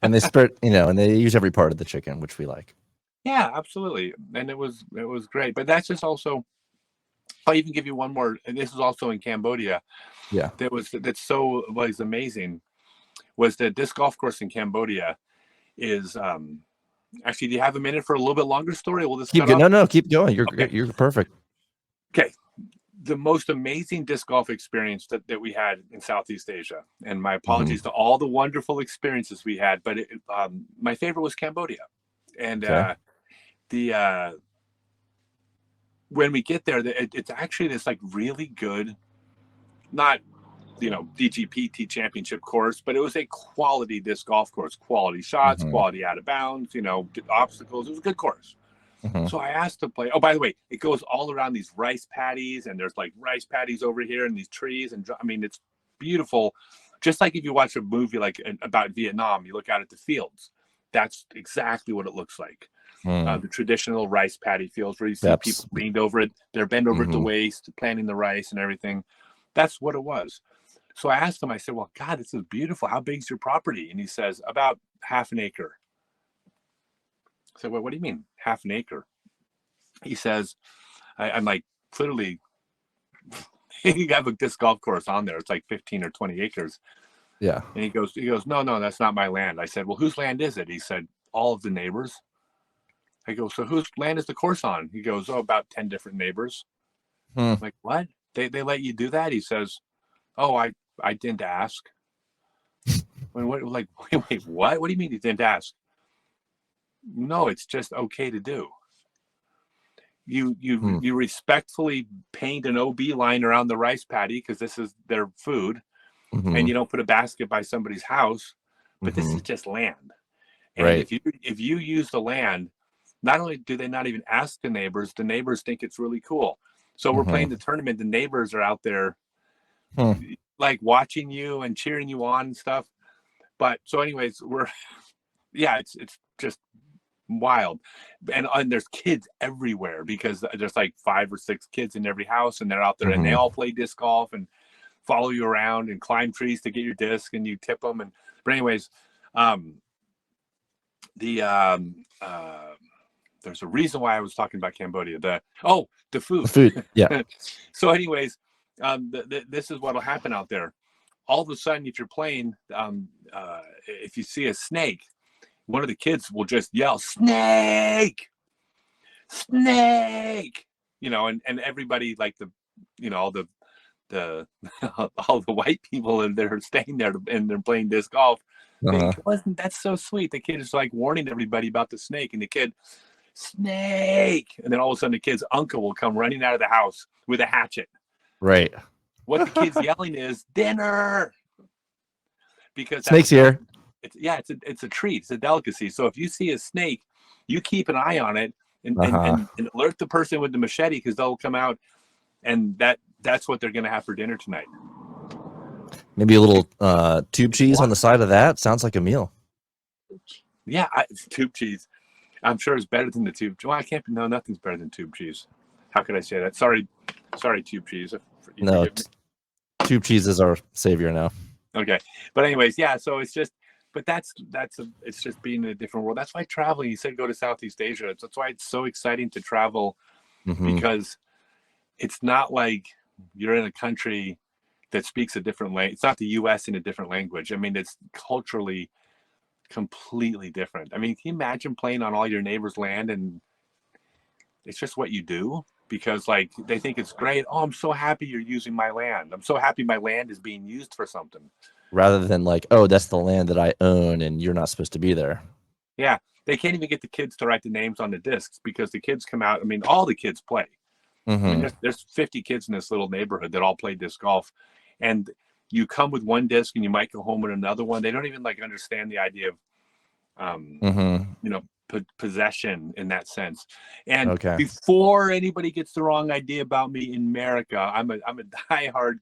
And they spread, and they use every part of the chicken, which we like. Yeah, absolutely. And it was great. But that's just also, I'll even give you one more, and this is also in Cambodia. Yeah. Was amazing, was that this golf course in Cambodia is actually, do you have a minute for a little bit longer story? We'll just keep going. You're perfect. Okay. The most amazing disc golf experience that we had in Southeast Asia, and my apologies to all the wonderful experiences we had, but my favorite was Cambodia. And when we get there, it's actually this like really good, not DGPT championship course, but it was a quality disc golf course, quality shots, quality out of bounds, obstacles. It was a good course. So I asked to play. Oh, by the way, it goes all around these rice paddies, and there's like rice paddies over here and these trees. And I mean, it's beautiful. Just like if you watch a movie like about Vietnam, you look out at the fields. That's exactly what it looks like. The traditional rice paddy fields where you see people leaned over it. They're bent over at the waist, planting the rice and everything. That's what it was. So I asked him, I said, well, God, this is beautiful. How big is your property? And he says, about half an acre. I said, well, what do you mean half an acre? He says, I'm like, clearly, you have a disc golf course on there. It's like 15 or 20 acres. Yeah. And he goes, no, that's not my land. I said, well, whose land is it? He said, all of the neighbors. I go, so whose land is the course on? He goes, about 10 different neighbors. I'm like, what? They let you do that? He says, oh, I didn't ask. Wait, what? What do you mean you didn't ask? No, it's just okay to do. You respectfully paint an OB line around the rice paddy because this is their food, and you don't put a basket by somebody's house, but this is just land. And if you use the land, not only do they not even ask the neighbors think it's really cool. So we're playing the tournament, the neighbors are out there like watching you and cheering you on and stuff. But so anyways, it's just wild. And there's kids everywhere because there's like 5 or 6 kids in every house, and they're out there and they all play disc golf and follow you around and climb trees to get your disc, and you tip them. But anyways, there's a reason why I was talking about Cambodia. The The food. food. Yeah. So, anyways, this is what'll happen out there. All of a sudden, if you're playing, if you see a snake, one of the kids will just yell, "Snake! Snake!" And everybody, like all the all the white people, and they're staying there and they're playing disc golf. Uh-huh. Wasn't that so sweet? The kid is like warning everybody about the snake, and the kid, "Snake!" And then all of a sudden, the kid's uncle will come running out of the house with a hatchet. Right. What the kid's yelling is dinner, because Snake's here. It's a treat. It's a delicacy. So if you see a snake, you keep an eye on it and alert the person with the machete, because they'll come out, and that's what they're going to have for dinner tonight. Maybe a little tube cheese on the side of that. Sounds like a meal. Yeah, tube cheese. I'm sure it's better than the tube. Well, I can't. No, nothing's better than tube cheese. How could I say that? Sorry, tube cheese. No, tube cheese is our savior now. Okay, but anyways, yeah. So it's just, but it's just being in a different world. That's why traveling. You said go to Southeast Asia. That's why it's so exciting to travel, because it's not like you're in a country that speaks a different language. It's not the U.S. in a different language. I mean, it's culturally completely different. I mean, can you imagine playing on all your neighbors' land, and it's just what you do? Because like they think it's great. Oh, I'm so happy you're using my land. I'm so happy my land is being used for something. Rather than like, oh, that's the land that I own and you're not supposed to be there. Yeah, they can't even get the kids to write the names on the discs, because the kids come out. I mean, all the kids play. I mean, there's 50 kids in this little neighborhood that all play disc golf, and you come with one disc and you might go home with another one. They don't even like understand the idea of possession in that sense. And before anybody gets the wrong idea about me in America, I'm a diehard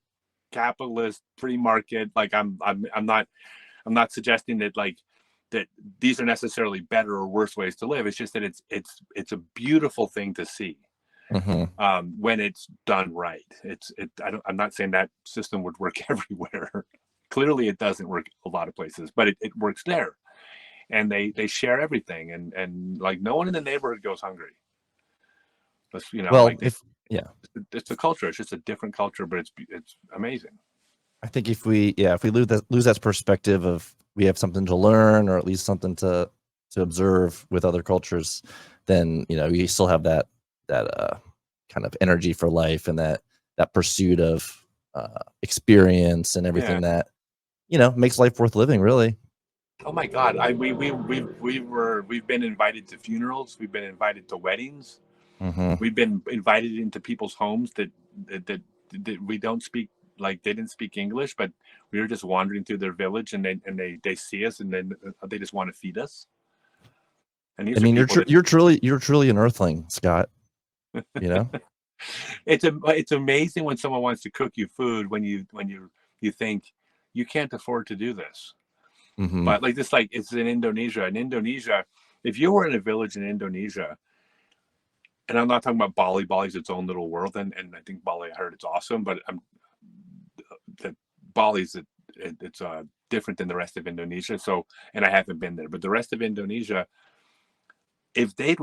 capitalist, free market. Like I'm not suggesting that like that these are necessarily better or worse ways to live. It's just that it's a beautiful thing to see. When it's done right. I'm not saying that system would work everywhere. Clearly it doesn't work a lot of places, but it works there. And they share everything, and like no one in the neighborhood goes hungry. It's, well, like it's a culture. It's just a different culture, but it's amazing. I think if we lose that perspective of we have something to learn, or at least something to observe with other cultures, then you still have that kind of energy for life, and that pursuit of experience and everything that makes life worth living, really. Oh my God! We've been invited to funerals. We've been invited to weddings. We've been invited into people's homes that we don't speak, like they didn't speak English, but we were just wandering through their village, and they see us, and then they just want to feed us. And you're truly an earthling, Scott. It's amazing when someone wants to cook you food when you think you can't afford to do this. But like this, like it's in Indonesia. In Indonesia, if you were in a village in Indonesia, and I'm not talking about Bali. Bali's its own little world, and I think Bali, I heard it's awesome, but that Bali's it's different than the rest of Indonesia. So, and I haven't been there, but the rest of Indonesia, if they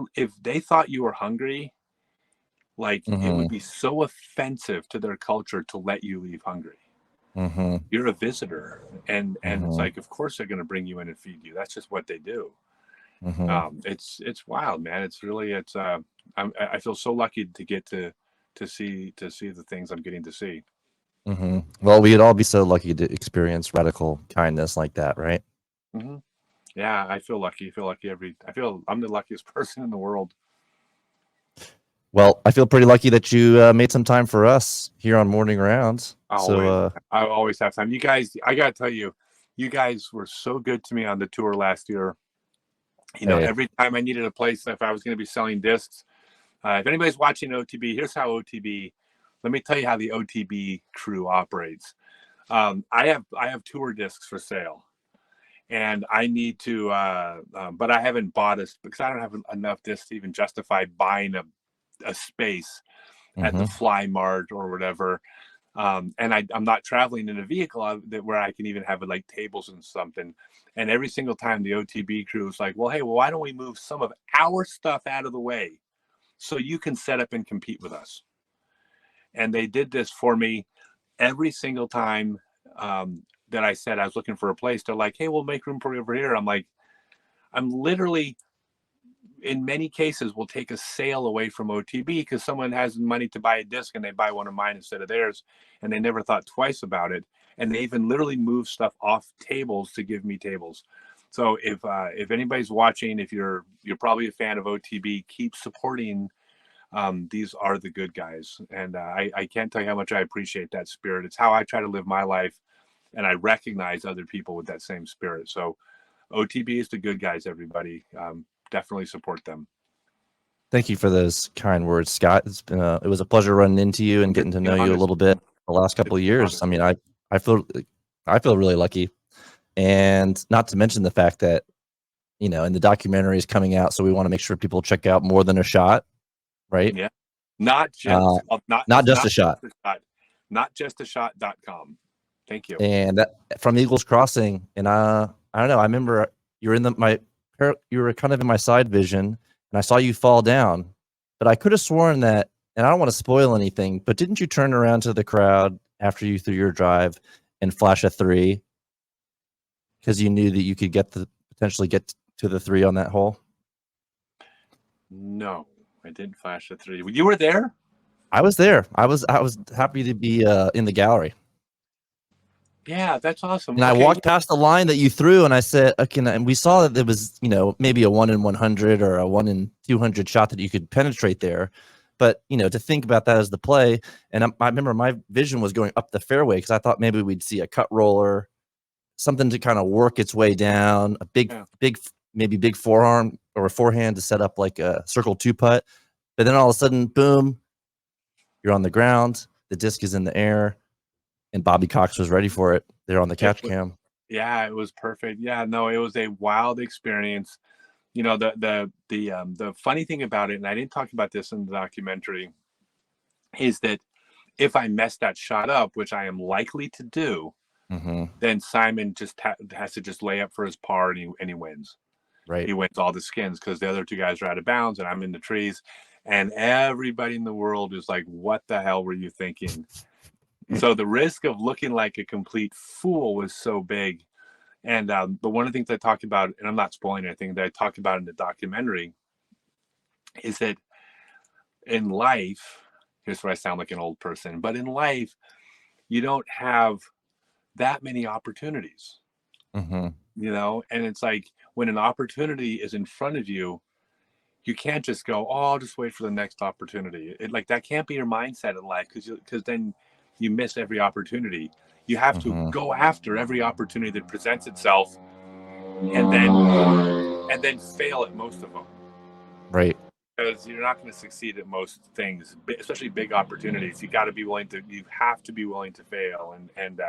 thought you were hungry, like it would be so offensive to their culture to let you leave hungry. You're a visitor, and it's like, of course they're going to bring you in and feed you. That's just what they do. It's wild, man. It's really I feel so lucky to get to see the things I'm getting to see. Well, we'd all be so lucky to experience radical kindness like that, right? Yeah, I feel lucky. I feel I'm the luckiest person in the world. Well, I feel pretty lucky that you made some time for us here on Morning Rounds. Always. I always have time. You guys, I gotta tell you, you guys were so good to me on the tour last year. Every time I needed a place, if I was going to be selling discs, if anybody's watching OTB, here's how OTB. Let me tell you how the OTB crew operates. I have tour discs for sale, and I need to, but I haven't bought it because I don't have enough discs to even justify buying a space at the Fly Mart or whatever. And I'm not traveling in a vehicle where I can even have like tables and something. And every single time the OTB crew was like, well, hey, why don't we move some of our stuff out of the way so you can set up and compete with us? And they did this for me every single time that I said I was looking for a place. They're like, hey, we'll make room for you over here. I'm like, I'm literally, in many cases, will take a sale away from OTB because someone has money to buy a disc and they buy one of mine instead of theirs, and they never thought twice about it. And they even literally move stuff off tables to give me tables. So if anybody's watching, if you're probably a fan of OTB, keep supporting. These are the good guys, and I can't tell you how much I appreciate that spirit. It's how I try to live my life, and I recognize other people with that same spirit. So OTB is the good guys, everybody. Definitely support them. Thank you for those kind words, Scott. It's been it was a pleasure running into you and getting to know you a little bit the last couple of years. I mean, I feel really lucky, and not to mention the fact that, you know, and the documentary is coming out, so we want to make sure people check out More Than a Shot, right? Yeah, not just not just a shot, not just a shot.com. Thank you. And that, from Eagles Crossing, and I don't know. I remember you were kind of in my side vision, and I saw you fall down, but I could have sworn that, and I don't want to spoil anything, but didn't you turn around to the crowd after you threw your drive and flash a 3 because you knew that you could potentially get to the 3 on that hole? No, I didn't flash a 3. You were there? I was there. I was happy to be in the gallery. Yeah, that's awesome. And I walked past the line that you threw, and I said, okay, and we saw that there was, you know, maybe a 1 in 100 or a 1 in 200 shot that you could penetrate there. But, you know, to think about that as the play, and I remember my vision was going up the fairway because I thought maybe we'd see a cut roller, something to kind of work its way down, a big forearm or a forehand to set up like a circle 2 putt. But then all of a sudden, boom, you're on the ground, the disc is in the air, and Bobby Cox was ready for it there on the catch cam. Yeah, it was perfect. Yeah, no, it was a wild experience. You know, the funny thing about it, and I didn't talk about this in the documentary, is that if I mess that shot up, which I am likely to do, then Simon just has to just lay up for his par, and he wins. Right. He wins all the skins because the other 2 guys are out of bounds, and I'm in the trees, and everybody in the world is like, "What the hell were you thinking?" So the risk of looking like a complete fool was so big. And but one of the things I talked about, and I'm not spoiling anything, that I talked about in the documentary, is that in life, here's where I sound like an old person, but in life, you don't have that many opportunities, you know? And it's like when an opportunity is in front of you, you can't just go, oh, I'll just wait for the next opportunity. Like that can't be your mindset in life, because then you miss every opportunity. You have to go after every opportunity that presents itself, and then fail at most of them. Right. Because you're not going to succeed at most things, especially big opportunities. You have to be willing to fail. And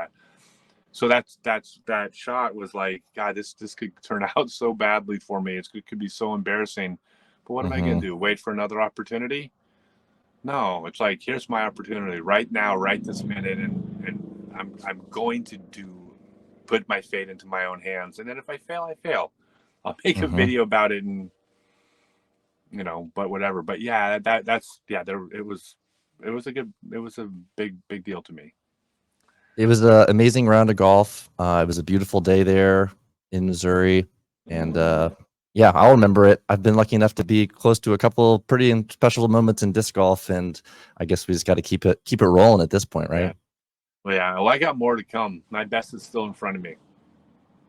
so that shot was like, God, this could turn out so badly for me. It could be so embarrassing. But what am I going to do? Wait for another opportunity? No, it's like, here's my opportunity right now, right this minute, and I'm going to put my fate into my own hands. And then if I fail, I fail. I'll make a video about it, and you know, but whatever. But yeah, it was a big deal to me. It was an amazing round of golf. It was a beautiful day there in Missouri, and yeah, I'll remember it. I've been lucky enough to be close to a couple pretty special moments in disc golf, and I guess we just got to keep it rolling at this point, right? Yeah. Well, I got more to come. My best is still in front of me.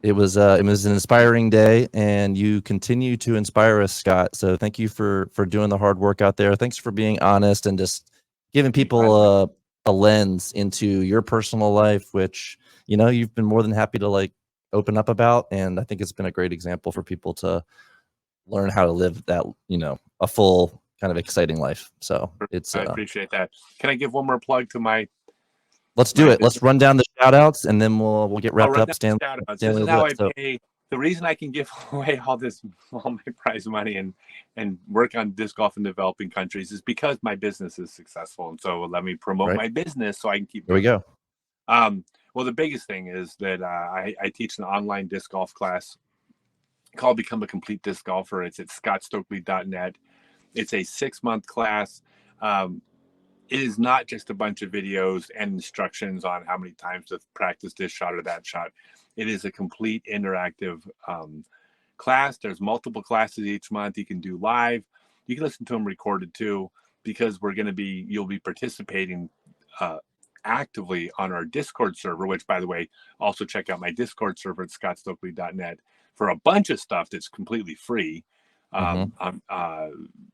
It was an inspiring day, and you continue to inspire us, Scott. So thank you for doing the hard work out there. Thanks for being honest and just giving people a lens into your personal life, which, you know, you've been more than happy to like open up about. And I think it's been a great example for people to learn how to live that, you know, a full kind of exciting life. So I appreciate that. Can I give one more plug to my? Let's do it. Let's run down the shout outs, and then we'll get wrapped up. This the reason I can give away all my prize money and work on disc golf in developing countries is because my business is successful. And so let me promote my business so I can keep. There we go. Well, the biggest thing is that I teach an online disc golf class called Become a Complete Disc Golfer. It's at scottstokely.net. It's a 6-month class. It is not just a bunch of videos and instructions on how many times to practice this shot or that shot. It is a complete interactive class. There's multiple classes each month. You can do live. You can listen to them recorded too, because you'll be participating actively on our Discord server, which, by the way, also check out my Discord server at scottstokely.net for a bunch of stuff that's completely free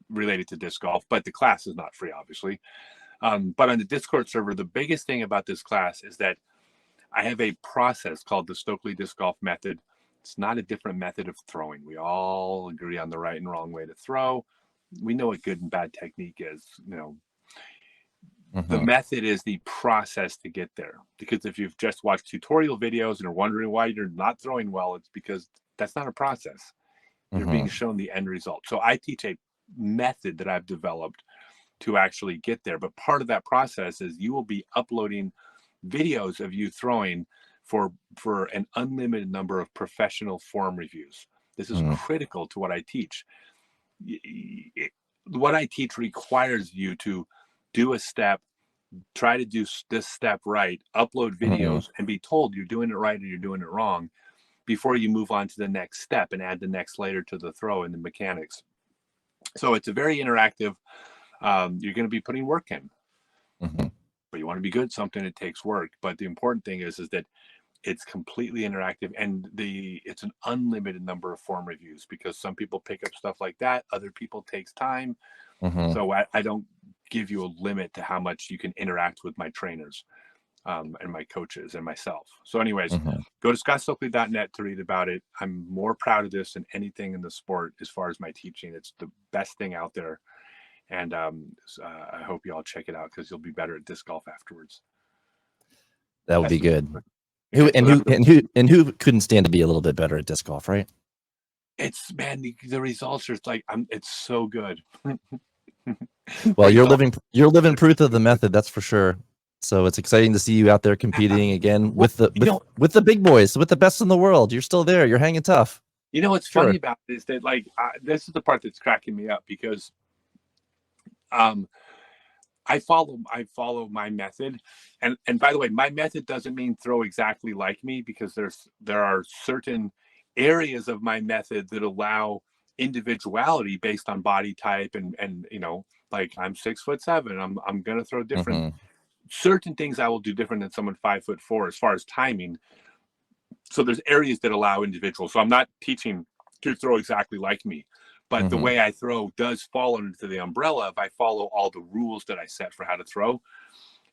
related to disc golf, but the class is not free, obviously. But on the Discord server, the biggest thing about this class is that I have a process called the Stokely Disc Golf Method. It's not a different method of throwing. We all agree on the right and wrong way to throw. We know what good and bad technique is. The method is the process to get there. Because if you've just watched tutorial videos and are wondering why you're not throwing well, it's because that's not a process. You're being shown the end result. So I teach a method that I've developed to actually get there. But part of that process is you will be uploading videos of you throwing for an unlimited number of professional form reviews. This is critical to what I teach. What I teach requires you to do a step, try to do this step right, upload videos, and be told you're doing it right or you're doing it wrong before you move on to the next step and add the next layer to the throw and the mechanics. So it's a very interactive. You're going to be putting work in. But you want to be good at something, it takes work. But the important thing is that it's completely interactive, and it's an unlimited number of form reviews, because some people pick up stuff like that, other people takes time. So I don't give you a limit to how much you can interact with my trainers and my coaches and myself. So anyways, go to scottstokely.net to read about it. I'm more proud of this than anything in the sport as far as my teaching. It's the best thing out there. And I hope you all check it out, because you'll be better at disc golf afterwards. That would be good. Who couldn't stand to be a little bit better at disc golf, right? It's, man, the results are like, it's so good. Well, you're living proof of the method, that's for sure. So it's exciting to see you out there competing again with the big boys, with the best in the world. You're still there. You're hanging tough. You know what's funny about it is that, like, this is the part that's cracking me up, because I follow my method, and by the way, my method doesn't mean throw exactly like me, because there are certain areas of my method that allow individuality based on body type, and like, I'm 6'7", I'm gonna throw different. Certain things I will do different than someone 5'4" as far as timing. So there's areas that allow individuals. So I'm not teaching to throw exactly like me. But the way I throw does fall into the umbrella if I follow all the rules that I set for how to throw.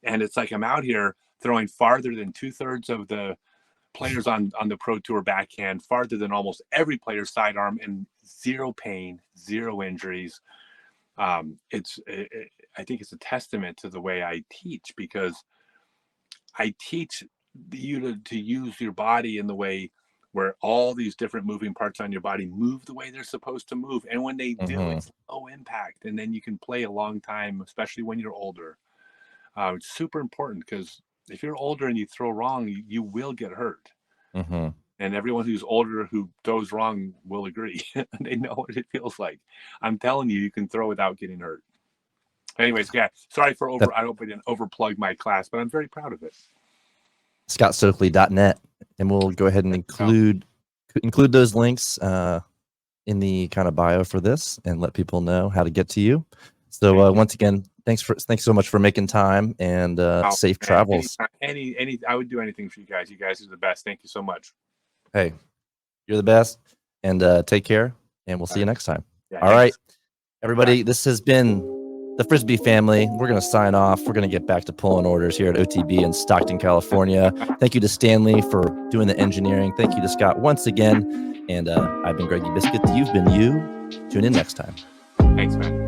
And it's like I'm out here throwing farther than 2/3 of the players on the Pro Tour backhand, farther than almost every player's sidearm, and zero pain, zero injuries. I think it's a testament to the way I teach, because I teach you to use your body in the way where all these different moving parts on your body move the way they're supposed to move. And when they do, it's low impact. And then you can play a long time, especially when you're older. It's super important, because if you're older and you throw wrong, you will get hurt. And everyone who's older who throws wrong will agree. They know what it feels like. I'm telling you, you can throw without getting hurt. Anyways, yeah, sorry for I hope I didn't overplug my class, but I'm very proud of it. scottstokely.net, and we'll go ahead and include those links in the kind of bio for this, and let people know how to get to you. So once again, thanks so much for making time, and safe travels. I would do anything for you guys. You guys are the best. Thank you so much. Hey, you're the best, and take care, and we'll see you next time. Yeah, all right, everybody, this has been the Frisbee family. We're going to sign off. We're going to get back to pulling orders here at OTB in Stockton, California. Thank you to Stanley for doing the engineering. Thank you to Scott once again. And I've been Greggy Biscuits. You've been you. Tune in next time. Thanks, man.